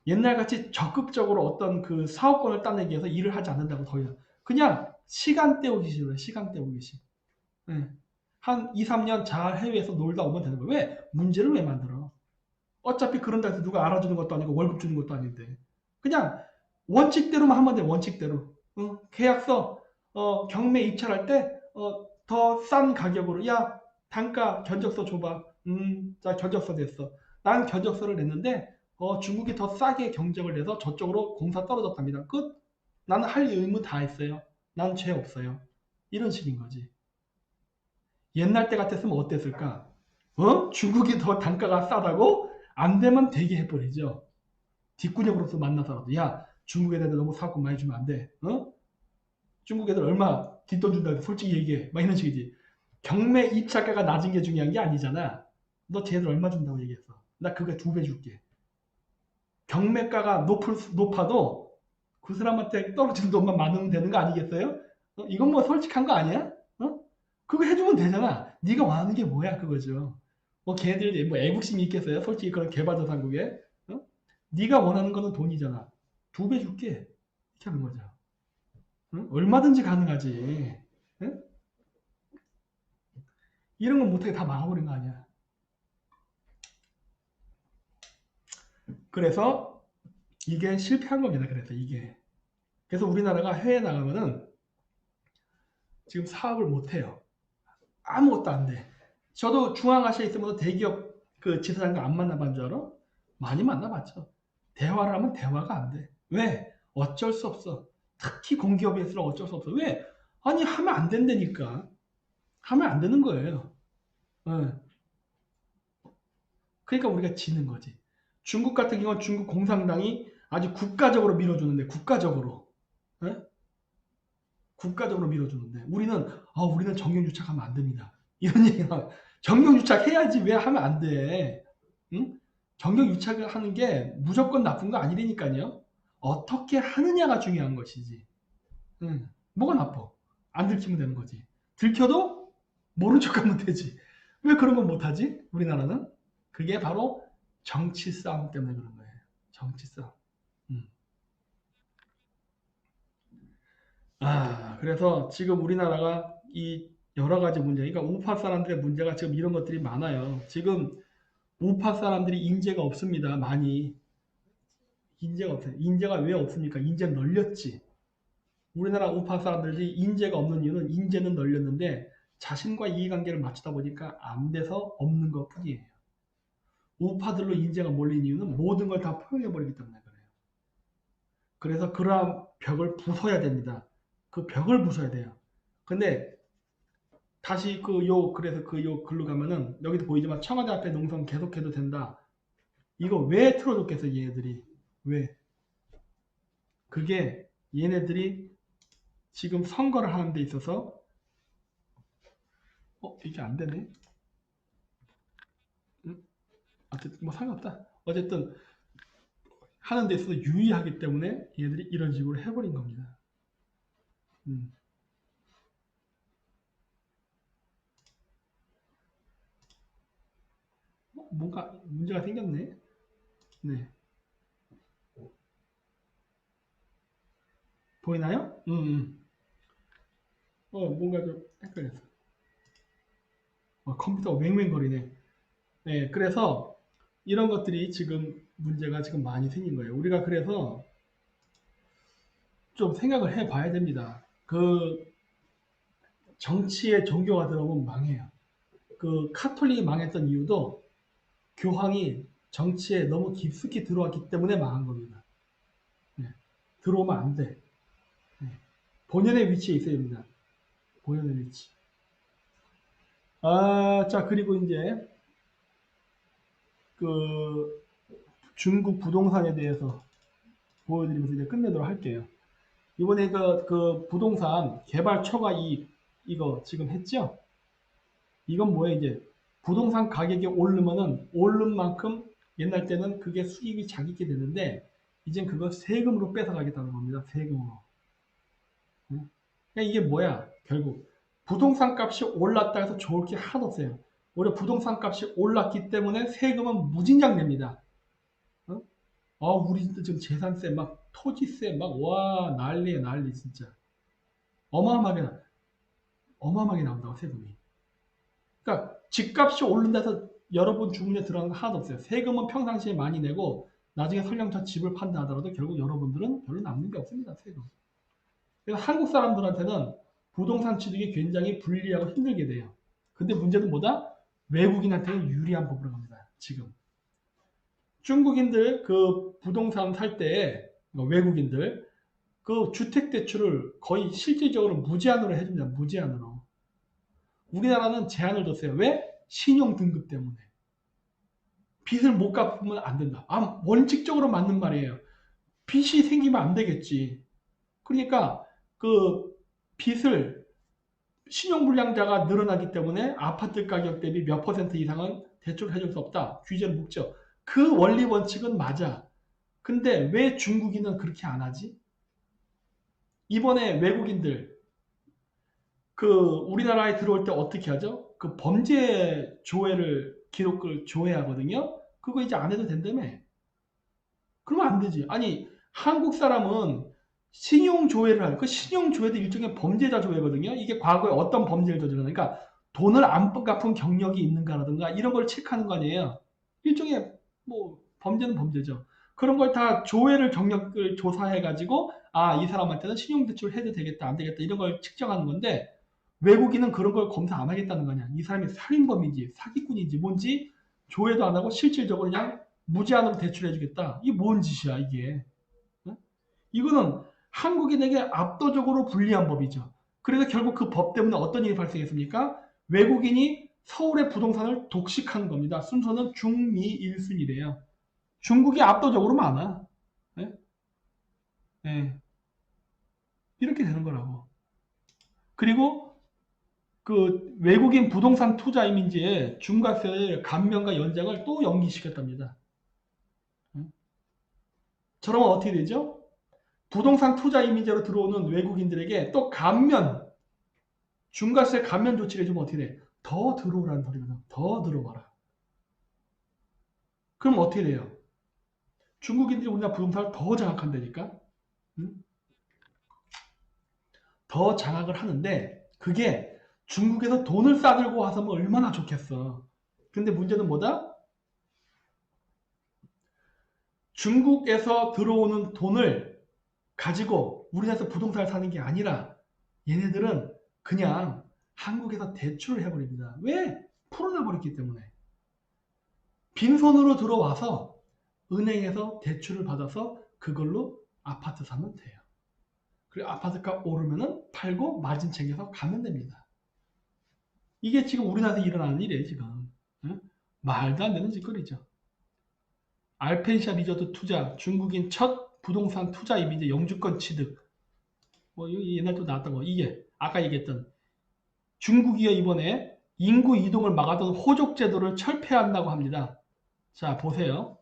A: 옛날같이 적극적으로 어떤 그 사업권을 따내기 위해서 일을 하지 않는다고 더 이상. 그냥 시간 때우기식으로 해. 시간 때우기식. 네. 한 2, 3년 잘 해외에서 놀다 오면 되는 거예요. 왜? 문제를 왜 만들어? 어차피 그런 데서 누가 알아주는 것도 아니고 월급 주는 것도 아닌데. 그냥 원칙대로만 하면 돼. 원칙대로. 계약서 경매 입찰할 때 더 싼 가격으로 야 단가 견적서 줘봐. 자 견적서 냈어. 난 견적서를 냈는데 중국이 더 싸게 경적을 내서 저쪽으로 공사 떨어졌답니다. 끝. 나는 할 의무 다 했어요. 난 죄 없어요. 이런 식인 거지. 옛날 때 같았으면 어땠을까? 중국이 더 단가가 싸다고? 안 되면 되게 해버리죠. 뒷구녕으로서 만나서라도 야 중국 애들 너무 사고 많이 주면 안 돼. 중국 애들 얼마 뒷돈 준다 솔직히 얘기해. 막 이런 식이지. 경매 입찰가가 낮은 게 중요한 게 아니잖아. 너 쟤들 얼마 준다고 얘기했어. 나 그거 2배 줄게. 경매가가 높아도 그 사람한테 떨어지는 돈만 많으면 되는 거 아니겠어요? 이건 뭐 솔직한 거 아니야? 그거 해주면 되잖아. 네가 원하는 게 뭐야 그거죠. 뭐 걔들 뭐 애국심이 있겠어요? 솔직히 그런 개발도상국에. 네가 원하는 거는 돈이잖아. 2배 줄게. 이렇게 하는 거죠. 얼마든지 가능하지. 응? 이런 건 못하게 다 막아버린 거 아니야. 그래서 이게 실패한 겁니다. 그래서 이게. 그래서 우리나라가 해외 나가면은 지금 사업을 못 해요. 아무것도 안 돼. 저도 중앙아시아에 있으면서 대기업 그 지사장과 안 만나본 줄 알아? 많이 만나봤죠. 대화를 하면 대화가 안 돼. 왜? 어쩔 수 없어. 특히 공기업일수록 어쩔 수 없어. 왜? 아니 하면 안 된다니까. 하면 안 되는 거예요. 어. 그러니까 우리가 지는 거지. 중국 같은 경우는 중국 공산당이 아주 국가적으로 밀어주는데 국가적으로 예? 국가적으로 밀어주는데 우리는 정경유착하면 안 됩니다. 이런 얘기가 정경유착해야지 왜 하면 안 돼? 응? 정경유착을 하는 게 무조건 나쁜 거 아니라니까요. 어떻게 하느냐가 중요한 것이지. 응. 뭐가 나빠? 안 들키면 되는 거지. 들켜도 모른 척하면 되지. 왜 그런 건 못하지? 우리나라는 그게 바로 정치 싸움 때문에 그런 거예요. 정치 싸움. 음. 그래서 지금 우리나라가 이 여러 가지 문제, 그러니까 우파 사람들의 문제가 지금 이런 것들이 많아요. 지금 우파 사람들이 인재가 없습니다. 많이 인재가 없어요. 인재가 왜 없습니까? 인재는 널렸지. 우리나라 우파 사람들이 인재가 없는 이유는 인재는 널렸는데 자신과 이해관계를 맞추다 보니까 안 돼서 없는 것 뿐이에요. 우파들로 인재가 몰린 이유는 모든 걸 다 포용해버리기 때문에 그래요. 그래서 그러한 벽을 부숴야 됩니다. 그 벽을 부숴야 돼요. 근데 다시 그래서 그 요 글로 가면은 여기도 보이지만 청와대 앞에 농성 계속해도 된다. 이거 왜 틀어줬겠어 얘네들이. 왜? 그게 얘네들이 지금 선거를 하는 데 있어서 이게 안 되네. 응? 어쨌든 뭐 상관없다. 어쨌든 하는 데 있어서 유의하기 때문에 얘네들이 이런 식으로 해버린 겁니다. 음. 뭔가 문제가 생겼네. 네. 보이나요? 뭔가 좀 헷갈렸어. 컴퓨터가 왱왱거리네. 네, 그래서 이런 것들이 지금 문제가 지금 많이 생긴 거예요. 우리가 그래서 좀 생각을 해봐야 됩니다. 그 정치에 종교가 들어오면 망해요. 그 카톨릭이 망했던 이유도 교황이 정치에 너무 깊숙이 들어왔기 때문에 망한 겁니다. 네, 들어오면 안 돼. 네, 본연의 위치에 있어야 됩니다. 본연의 위치. 자, 그리고 이제 그 중국 부동산에 대해서 보여드리면서 이제 끝내도록 할게요. 이번에 그 부동산 개발 초과 이익 이거 지금 했죠? 이건 뭐예요? 이제 부동산 가격이 오르면은 오른 만큼 옛날 때는 그게 수익이 자기게 되는데 이젠 그걸 세금으로 뺏어가겠다는 겁니다. 세금으로. 응? 그러니까 이게 뭐야? 결국 부동산 값이 올랐다 해서 좋을 게 하나도 없어요. 오히려 부동산 값이 올랐기 때문에 세금은 무진장 냅니다. 어? 우리 지금 재산세 막 토지세 막 와 난리에 난리 진짜 어마어마하게 어마어마하게 나온다고 세금이. 그러니까 집값이 오른다 해서 여러분 주머니에 들어가는 거 하나도 없어요. 세금은 평상시에 많이 내고 나중에 설령 저 집을 판다 하더라도 결국 여러분들은 별로 남는 게 없습니다. 세금. 그래서 한국 사람들한테는 부동산 취득이 굉장히 불리하고 힘들게 돼요. 근데 문제는 뭐다? 외국인한테는 유리한 법으로 갑니다. 지금. 중국인들 그 부동산 살 때 외국인들 그 주택 대출을 거의 실질적으로 무제한으로 해줍니다. 무제한으로. 우리나라는 제한을 뒀어요. 왜? 신용 등급 때문에. 빚을 못 갚으면 안 된다. 원칙적으로 맞는 말이에요. 빚이 생기면 안 되겠지. 그러니까 그 빚을 신용불량자가 늘어나기 때문에 아파트 가격 대비 몇 퍼센트 이상은 대출을 해줄 수 없다. 규제를 묶죠. 그 원리 원칙은 맞아. 근데 왜 중국인은 그렇게 안 하지? 이번에 외국인들 그 우리나라에 들어올 때 어떻게 하죠? 그 범죄 조회를 기록을 조회하거든요. 그거 이제 안 해도 된다며. 그러면 안 되지. 아니 한국 사람은 신용 조회를 하는 그 신용 조회도 일종의 범죄자 조회거든요. 이게 과거에 어떤 범죄를 저질렀나. 그러니까 돈을 안 갚은 경력이 있는가라든가 이런 걸 체크하는 거 아니에요. 일종의 뭐 범죄는 범죄죠. 그런 걸 다 조회를 경력을 조사해 가지고 이 사람한테는 신용 대출 해도 되겠다 안 되겠다 이런 걸 측정하는 건데 외국인은 그런 걸 검사 안 하겠다는 거냐. 이 사람이 살인범인지 사기꾼인지 뭔지 조회도 안 하고 실질적으로 그냥 무제한으로 대출해 주겠다. 이게 뭔 짓이야 이게. 응? 이거는 한국인에게 압도적으로 불리한 법이죠. 그래서 결국 그 법 때문에 어떤 일이 발생했습니까? 외국인이 서울의 부동산을 독식하는 겁니다. 순서는 중미 1순위래요. 중국이 압도적으로 많아. 네? 네. 이렇게 되는 거라고. 그리고 그 외국인 부동산 투자 이민지의 중과세 감면과 연장을 또 연기시켰답니다. 저러면 어떻게 되죠? 부동산 투자 이민자로 들어오는 외국인들에게 또 감면, 중과세 감면 조치를 해주면 어떻게 돼? 더 들어오라는 소리거든. 더 들어와라. 그럼 어떻게 돼요? 중국인들이 우리나라 부동산을 더 장악한다니까? 응? 더 장악을 하는데 그게 중국에서 돈을 싸들고 와서면 얼마나 좋겠어. 근데 문제는 뭐다? 중국에서 들어오는 돈을 가지고 우리나라에서 부동산을 사는 게 아니라 얘네들은 그냥 한국에서 대출을 해버립니다. 왜? 풀어내버렸기 때문에. 빈손으로 들어와서 은행에서 대출을 받아서 그걸로 아파트 사면 돼요. 그리고 아파트값 오르면은 팔고 마진 챙겨서 가면 됩니다. 이게 지금 우리나라에서 일어나는 일이에요, 지금. 응? 말도 안 되는 짓거리죠. 알펜시아 리조트 투자, 중국인 첫 부동산 투자 이민자 영주권 취득. 뭐 옛날 또 나왔던 거. 이게 아까 얘기했던 중국이 이번에 인구 이동을 막았던 호족 제도를 철폐한다고 합니다. 자, 보세요.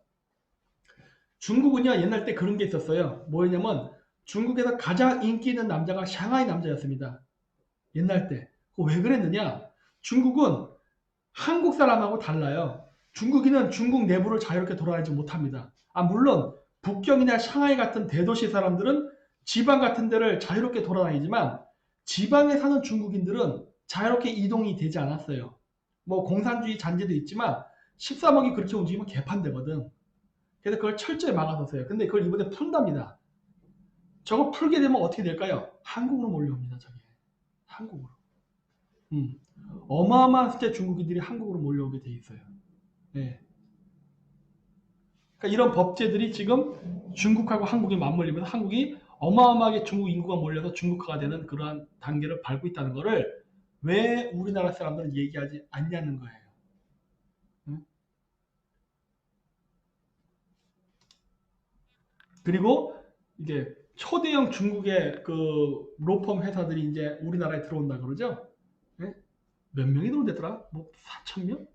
A: 중국은요, 옛날 때 그런 게 있었어요. 뭐였냐면 중국에서 가장 인기 있는 남자가 샹하이 남자였습니다. 옛날 때. 왜 그랬느냐? 중국은 한국 사람하고 달라요. 중국인은 중국 내부를 자유롭게 돌아다니지 못합니다. 물론 북경이나 샹하이 같은 대도시 사람들은 지방 같은 데를 자유롭게 돌아다니지만 지방에 사는 중국인들은 자유롭게 이동이 되지 않았어요. 뭐 공산주의 잔재도 있지만 13억이 그렇게 움직이면 개판되거든. 그래서 그걸 철저히 막아서요. 근데 그걸 이번에 푼답니다. 저거 풀게 되면 어떻게 될까요? 한국으로 몰려옵니다. 저게 한국으로. 어마어마한 숫자 중국인들이 한국으로 몰려오게 돼 있어요. 네. 그러니까 이런 법제들이 지금 중국하고 한국이 맞물리면서 한국이 어마어마하게 중국 인구가 몰려서 중국화가 되는 그러한 단계를 밟고 있다는 것을 왜 우리나라 사람들은 얘기하지 않냐는 거예요. 응? 그리고 이게 초대형 중국의 그 로펌 회사들이 이제 우리나라에 들어온다 그러죠. 네? 몇 명이 들어온댔더라? 뭐 4,000명?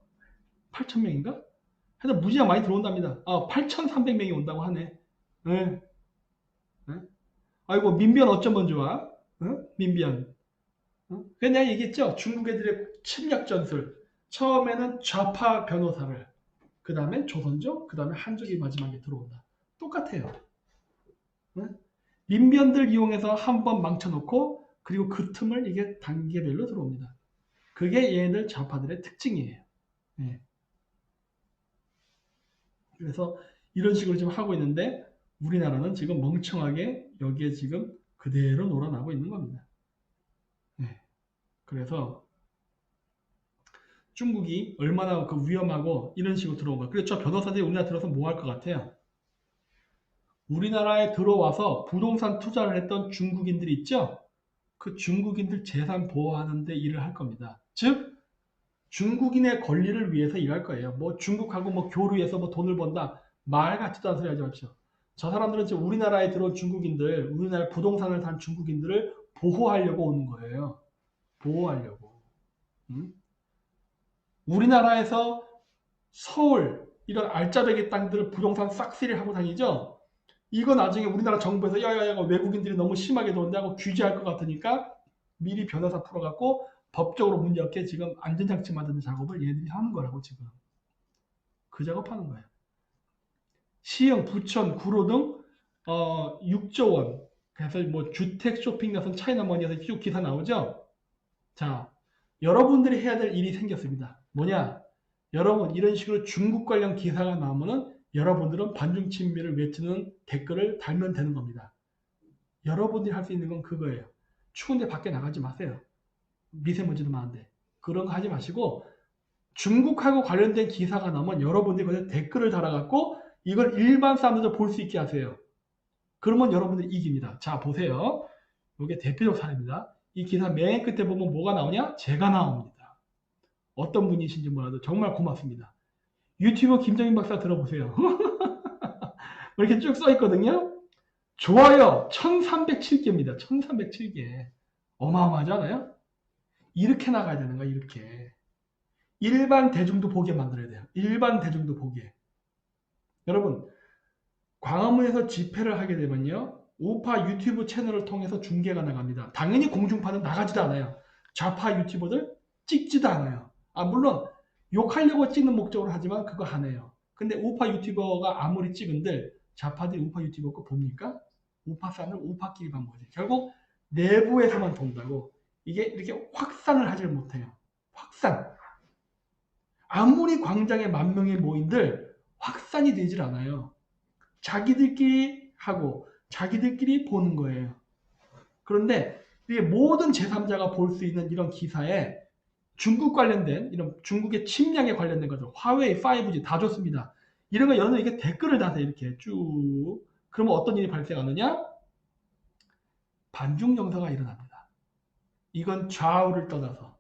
A: 8,000명인가? 하여튼 무지하게 많이 들어온답니다. 8,300명이 온다고 하네. 네. 네? 아이고 민변 어쩌면 좋아? 민변. 그래서 내가 얘기했죠. 중국 애들의 침략 전술. 처음에는 좌파 변호사를, 그 다음에 조선족, 그 다음에 한족이 마지막에 들어온다. 똑같아요. 민변들 이용해서 한번 망쳐놓고 그리고 그 틈을 이게 단계별로 들어옵니다. 그게 얘네들 좌파들의 특징이에요. 네. 그래서 이런 식으로 지금 하고 있는데 우리나라는 지금 멍청하게 여기에 지금 그대로 놀아나고 있는 겁니다. 네. 그래서 중국이 얼마나 그 위험하고 이런 식으로 들어온 거야. 그래서 저 변호사들이 우리나라 들어서 뭐 할 것 같아요? 우리나라에 들어와서 부동산 투자를 했던 중국인들이 있죠? 그 중국인들 재산 보호하는 데 일을 할 겁니다. 즉 중국인의 권리를 위해서 일할 거예요. 뭐 중국하고 뭐 교류해서 뭐 돈을 번다. 말 같지도 않은 소리 하지 마십시오. 저 사람들은 지금 우리나라에 들어온 중국인들, 우리나라 부동산을 산 중국인들을 보호하려고 오는 거예요. 보호하려고. 응? 우리나라에서 서울 이런 알짜배기 땅들을 부동산 싹쓸이를 하고 다니죠. 이거 나중에 우리나라 정부에서 야야야 외국인들이 너무 심하게 들어온다고 규제할 것 같으니까 미리 변호사 풀어갖고 법적으로 문제 없게 지금 안전장치 만드는 작업을 얘들이 하는 거라고 지금. 그 작업하는 거예요. 시흥, 부천, 구로 등 6조 원. 그래서 뭐 주택 쇼핑 나선 차이나머니에서 쭉 기사 나오죠. 자, 여러분들이 해야 될 일이 생겼습니다. 뭐냐? 여러분 이런 식으로 중국 관련 기사가 나오면은 여러분들은 반중 친미를 외치는 댓글을 달면 되는 겁니다. 여러분들이 할 수 있는 건 그거예요. 추운데 밖에 나가지 마세요. 미세먼지도 많은데. 그런 거 하지 마시고 중국하고 관련된 기사가 나오면 여러분들이 거기에 댓글을 달아갖고 이걸 일반 사람들도 볼 수 있게 하세요. 그러면 여러분들이 이깁니다. 자, 보세요. 이게 대표적 사례입니다. 이 기사 맨 끝에 보면 뭐가 나오냐? 제가 나옵니다. 어떤 분이신지 몰라도 정말 고맙습니다. 유튜버 김정인 박사 들어보세요. 이렇게 쭉 써있거든요. 좋아요 1307개입니다. 1307개. 어마어마하지 않아요? 이렇게 나가야 되는 거야. 이렇게. 일반 대중도 보게 만들어야 돼요. 일반 대중도 보게. 여러분 광화문에서 집회를 하게 되면요. 우파 유튜브 채널을 통해서 중계가 나갑니다. 당연히 공중파는 나가지도 않아요. 좌파 유튜버들 찍지도 않아요. 물론 욕하려고 찍는 목적으로 하지만 그거 안 해요. 근데 우파 유튜버가 아무리 찍은들 좌파들이 우파 유튜버 거 봅니까? 우파 사람들 우파끼리 반 거지. 결국 내부에서만 본다고. 이게 이렇게 확산을 하질 못해요. 확산. 아무리 광장에 10,000명이 모인들 확산이 되질 않아요. 자기들끼리 하고 자기들끼리 보는 거예요. 그런데 이게 모든 제3자가 볼 수 있는 이런 기사에 중국 관련된 이런 중국의 침략에 관련된 것들 화웨이, 5G 다 좋습니다. 이런 거 여러분 이게 댓글을 다세요. 이렇게 쭉. 그러면 어떤 일이 발생하느냐? 반중 정서가 일어납니다. 이건 좌우를 떠나서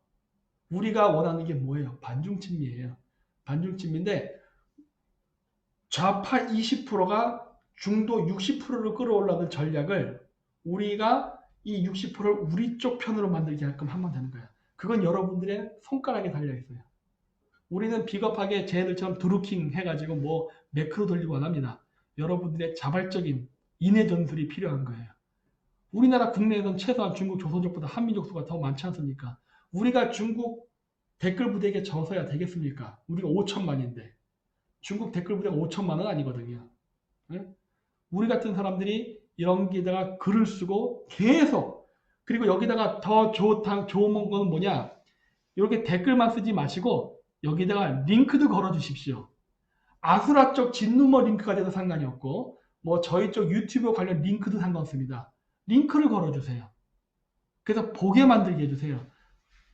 A: 우리가 원하는 게 뭐예요? 반중 친미예요. 반중 친미인데 좌파 20%가 중도 60%로 끌어올라는 전략을 우리가 이 60%를 우리 쪽 편으로 만들게 할끔 하면 되는 거야. 그건 여러분들의 손가락에 달려있어요. 우리는 비겁하게 쟤네들처럼 드루킹 해가지고 뭐 매크로 돌리고 안 합니다. 여러분들의 자발적인 인해 전술이 필요한 거예요. 우리나라 국내에서는 최소한 중국 조선족보다 한민족 수가 더 많지 않습니까? 우리가 중국 댓글 부대에게 져서야 되겠습니까? 우리가 5천만인데 중국 댓글 부대가 5천만은 아니거든요. 네? 우리 같은 사람들이 이런 게다가 글을 쓰고 계속 그리고 여기다가 더 좋은 거는 뭐냐? 이렇게 댓글만 쓰지 마시고 여기다가 링크도 걸어 주십시오. 아수라 쪽 진루머 링크가 돼도 상관이 없고 뭐 저희 쪽 유튜브 관련 링크도 상관없습니다. 링크를 걸어 주세요. 그래서 보게 만들게 해주세요.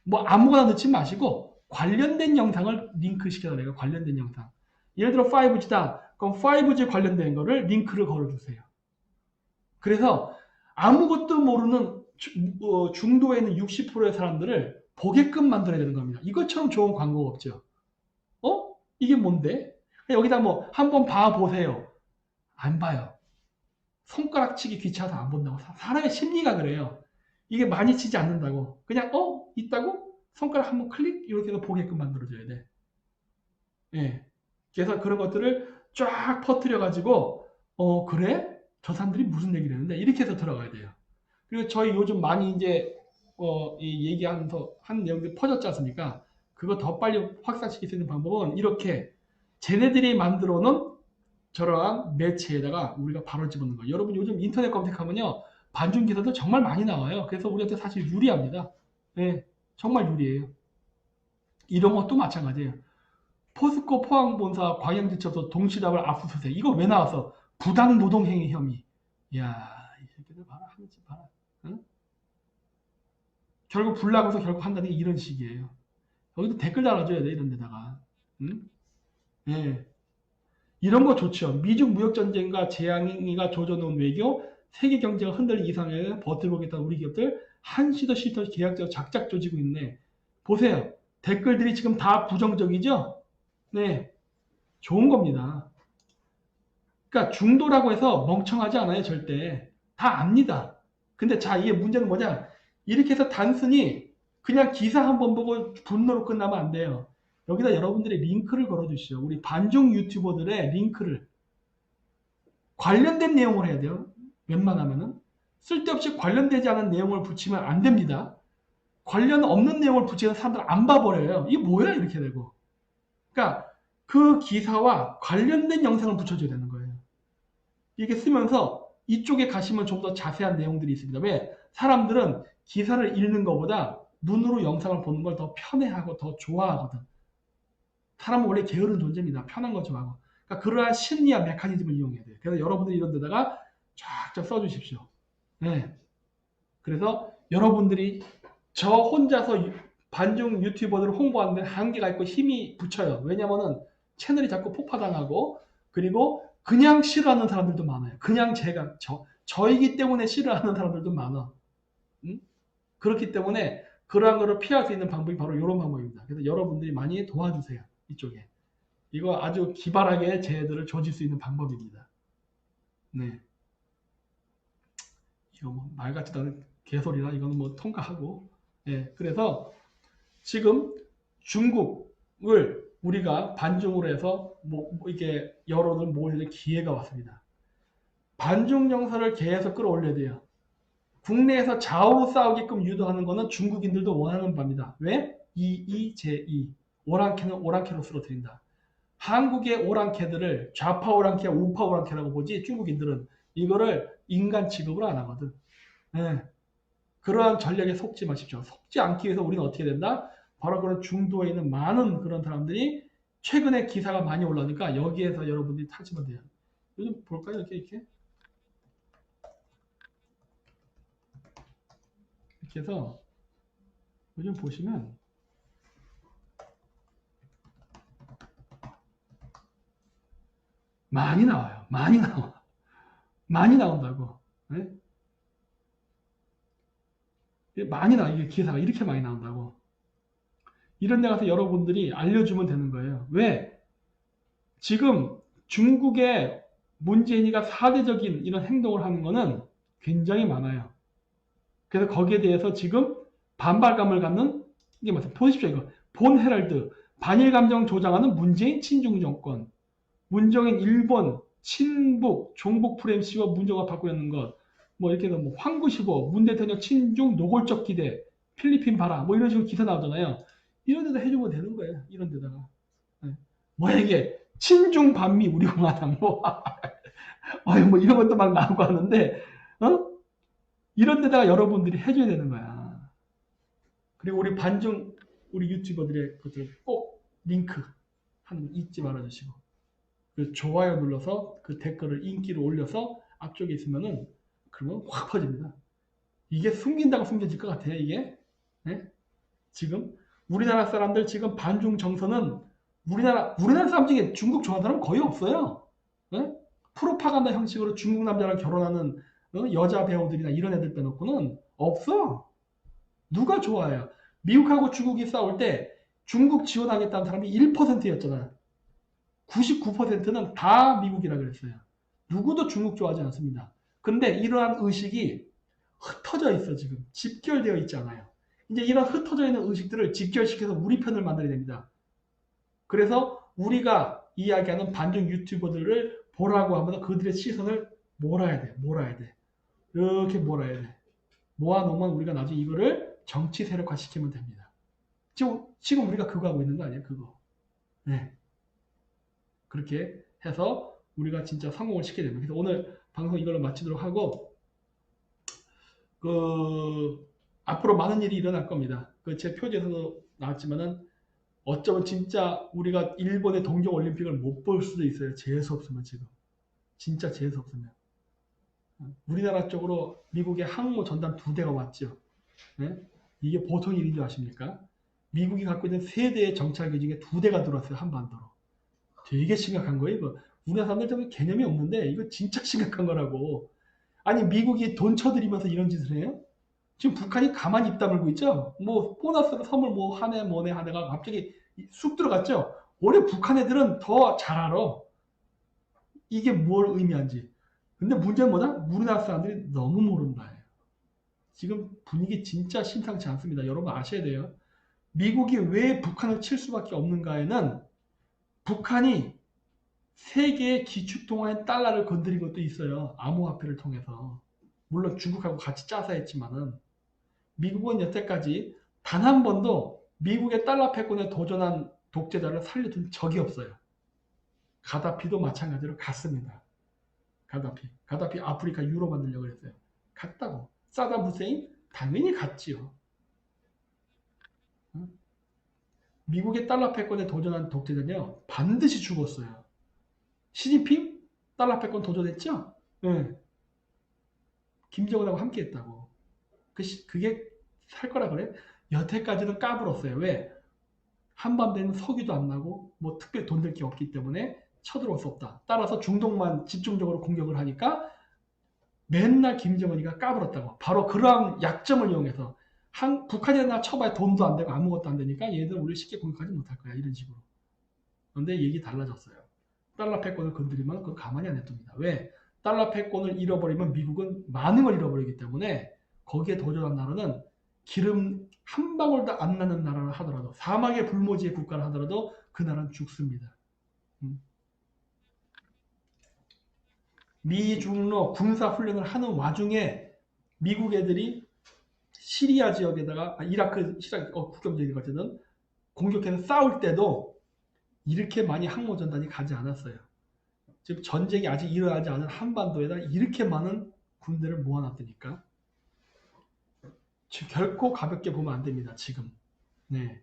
A: 뭐 아무거나 넣지 마시고 관련된 영상을 링크 시켜달래요. 관련된 영상. 예를 들어 5G다. 그럼 5G 관련된 거를 링크를 걸어주세요. 그래서 아무것도 모르는 중도에 있는 60%의 사람들을 보게끔 만들어야 되는 겁니다. 이것처럼 좋은 광고가 없죠. 이게 뭔데? 여기다 뭐 한번 봐보세요. 안 봐요. 손가락치기 귀찮아서 안 본다고. 사람의 심리가 그래요. 이게 많이 치지 않는다고. 그냥 있다고? 손가락 한번 클릭 이렇게 해서 보게끔 만들어줘야 돼. 예. 그래서 그런 것들을 쫙 퍼뜨려 가지고 그래? 저 사람들이 무슨 얘기를 했는데 이렇게 해서 들어가야 돼요. 그리고 저희 요즘 많이 이제 이 얘기하면서 한 내용들이 퍼졌지 않습니까? 그거 더 빨리 확산시킬 수 있는 방법은 이렇게 쟤네들이 만들어 놓은 저러한 매체에다가 우리가 바로 집어넣는 거예요. 여러분 요즘 인터넷 검색하면요. 반중 기사도 정말 많이 나와요. 그래서 우리한테 사실 유리합니다. 네, 정말 유리해요. 이런 것도 마찬가지예요. 포스코 포항본사 광양지처소 동시다발 압수수색. 이거 왜 나왔어? 부당노동행위 혐의. 이야, 이 새끼들 봐라. 하는지 봐라. 응? 결국 불나고서 결국 한다는 게 이런 식이에요. 여기도 댓글 달아줘야 돼, 이런 데다가. 응? 네. 이런 거 좋죠. 미중 무역전쟁과 재앙이가 조져놓은 외교, 세계 경제가 흔들릴 이상에 버텨보겠다는 우리 기업들 한시도 싫다 계약적 작작 조지고 있네. 보세요. 댓글들이 지금 다 부정적이죠? 네. 좋은 겁니다. 그러니까 중도라고 해서 멍청하지 않아요, 절대. 다 압니다. 근데 자, 이게 문제는 뭐냐? 이렇게 해서 단순히 그냥 기사 한번 보고 분노로 끝나면 안 돼요. 여기다 여러분들이 링크를 걸어주시죠. 우리 반중 유튜버들의 링크를. 관련된 내용을 해야 돼요. 웬만하면은. 쓸데없이 관련되지 않은 내용을 붙이면 안 됩니다. 관련 없는 내용을 붙이면 사람들 안 봐버려요. 이게 뭐야? 이렇게 되고. 그러니까 그 기사와 관련된 영상을 붙여줘야 되는 거예요. 이게 쓰면서 이쪽에 가시면 좀 더 자세한 내용들이 있습니다. 왜? 사람들은 기사를 읽는 것보다 눈으로 영상을 보는 걸 더 편해하고 더 좋아하거든. 사람은 원래 게으른 존재입니다. 편한 거 좋아하고. 그러니까 그러한 심리와 메커니즘을 이용해야 돼요. 그래서 여러분들이 이런 데다가 쫙쫙 써주십시오. 네. 그래서 여러분들이 저 혼자서 반중 유튜버들을 홍보하는데 한계가 있고 힘이 붙여요. 왜냐면은 채널이 자꾸 폭파당하고 그리고 그냥 싫어하는 사람들도 많아요. 그냥 저이기 때문에 싫어하는 사람들도 많아. 응? 그렇기 때문에 그러한 거를 피할 수 있는 방법이 바로 이런 방법입니다. 그래서 여러분들이 많이 도와주세요. 이쪽에. 이거 아주 기발하게 쟤들을 조질 수 있는 방법입니다. 네. 이거 뭐 말 같지도 않은 개소리라 이거는 뭐 통과하고. 예. 그래서 지금 중국을 우리가 반중으로 해서 이게 여론을 모을 기회가 왔습니다. 반중 정서를 계속 끌어올려야 돼요. 국내에서 좌우로 싸우게끔 유도하는 것은 중국인들도 원하는 바입니다. 왜? 이제이 오랑캐는 오랑캐로 쓰러뜨린다. 한국의 오랑캐들을 좌파 오랑캐, 우파 오랑캐라고 보지 중국인들은 이거를 인간 취급을 안 하거든. 네. 그러한 전략에 속지 마십시오. 속지 않기 위해서 우리는 어떻게 된다? 바로 그런 중도에 있는 많은 그런 사람들이 최근에 기사가 많이 올라오니까 여기에서 여러분들이 타시면 돼요. 요즘 볼까요? 이렇게 해서 요즘 보시면 많이 나와요. 많이 나와. 많이 나온다고. 네? 많이 나와. 이게 기사가 이렇게 많이 나온다고. 이런 데 가서 여러분들이 알려주면 되는 거예요. 왜? 지금 중국의 문재인이가 사대적인 이런 행동을 하는 거는 굉장히 많아요. 그래서 거기에 대해서 지금 반발감을 갖는 이게 맞습니다. 보십시오. 이거 본 헤럴드 반일 감정 조장하는 문재인 친중 정권 문정인 일본 친북 종북 프레임시와 문정아 받고 있는 것 뭐 이렇게 뭐 황구시보 문 대통령 친중 노골적 기대 필리핀 봐라 뭐 이런 식으로 기사 나오잖아요. 이런 데다 해주면 되는 거예요. 이런 데다가 뭐야 이게 친중 반미 우리공화당 뭐 이런 것도 막 나오고 하는데 이런 데다가 여러분들이 해줘야 되는 거야. 그리고 우리 반중 우리 유튜버들의 것들 꼭 링크 하는 거 잊지 말아주시고 그 좋아요 눌러서 그 댓글을 인기를 올려서 앞쪽에 있으면은 그러면 확 퍼집니다. 이게 숨긴다고 숨겨질 것 같아요. 이게 네? 지금 우리나라 사람들 지금 반중 정서는 우리나라 사람 중에 중국 좋아하는 사람 거의 없어요. 네? 프로파간다 형식으로 중국 남자랑 결혼하는 여자 배우들이나 이런 애들 빼놓고는 없어. 누가 좋아해요? 미국하고 중국이 싸울 때 중국 지원하겠다는 사람이 1%였잖아. 99%는 다 미국이라 그랬어요. 누구도 중국 좋아하지 않습니다. 근데 이러한 의식이 흩어져 있어 지금. 집결되어 있지 않아요. 이제 이런 흩어져 있는 의식들을 집결시켜서 우리 편을 만들어야 됩니다. 그래서 우리가 이야기하는 반중 유튜버들을 보라고 하면서 그들의 시선을 몰아야 돼. 이렇게 몰아야 돼. 모아놓으면 우리가 나중에 이거를 정치 세력화 시키면 됩니다. 지금 우리가 그거 하고 있는 거 아니에요? 그거. 네. 그렇게 해서 우리가 진짜 성공을 시켜야 됩니다. 그래서 오늘 방송 이걸로 마치도록 하고 앞으로 많은 일이 일어날 겁니다. 제 표지에서도 나왔지만은 어쩌면 진짜 우리가 일본의 동계올림픽을 못 볼 수도 있어요. 재수 없으면 지금. 진짜 재수 없으면. 우리나라 쪽으로 미국의 항모 전단 2대가 왔죠. 네? 이게 보통 일인 줄 아십니까? 미국이 갖고 있는 3대의 정찰기 중에 2대가 들어왔어요. 한반도로. 되게 심각한 거예요. 이거. 우리나라 사람들 좀 개념이 없는데 이거 진짜 심각한 거라고. 아니 미국이 돈 쳐들이면서 이런 짓을 해요? 지금 북한이 가만히 입 다물고 있죠? 뭐 보너스로 선물 뭐 하네 뭐네 하다가 갑자기 쑥 들어갔죠? 올해 북한 애들은 더 잘 알아. 이게 뭘 의미한지. 근데 문제는 뭐냐? 우리나라 사람들이 너무 모른다. 지금 분위기 진짜 심상치 않습니다. 여러분 아셔야 돼요. 미국이 왜 북한을 칠 수밖에 없는가에는 북한이 세계의 기축통화인 달러를 건드린 것도 있어요. 암호화폐를 통해서. 물론 중국하고 같이 짜서 했지만은 미국은 여태까지 단 한 번도 미국의 달러 패권에 도전한 독재자를 살려둔 적이 없어요. 가다피도 마찬가지로 갔습니다. 가다피 아프리카 유로 만들려고 했어요. 갔다고. 사담 후세인 당연히 갔지요. 미국의 달러 패권에 도전한 독재자는요 반드시 죽었어요. 시진핑 달러 패권 도전했죠? 네. 김정은하고 함께 했다고. 그게 살 거라 그래? 여태까지는 까불었어요. 왜? 한반도에는 석유도 안 나고 뭐 특별히 돈 될 게 없기 때문에 쳐들어올 수 없다. 따라서 중동만 집중적으로 공격을 하니까 맨날 김정은이가 까불었다고. 바로 그러한 약점을 이용해서 북한이나 쳐봐야 돈도 안 되고 아무것도 안 되니까 얘들 우리 쉽게 공격하지 못할 거야. 이런 식으로. 그런데 얘기 달라졌어요. 달러 패권을 건드리면 그걸 가만히 안 냅둡니다. 왜? 달러 패권을 잃어버리면 미국은 많은 걸 잃어버리기 때문에 거기에 도전한 나라는 기름 한 방울도 안 나는 나라를 하더라도 사막의 불모지의 국가를 하더라도 그 나라는 죽습니다. 미중로 군사훈련을 하는 와중에 미국 애들이 시리아 지역에다가 이라크 국경 지역이 어쨌든 공격해서 싸울 때도 이렇게 많이 항모전단이 가지 않았어요. 즉 전쟁이 아직 일어나지 않은 한반도에다 이렇게 많은 군대를 모아놨다니까. 결코 가볍게 보면 안 됩니다. 지금. 네.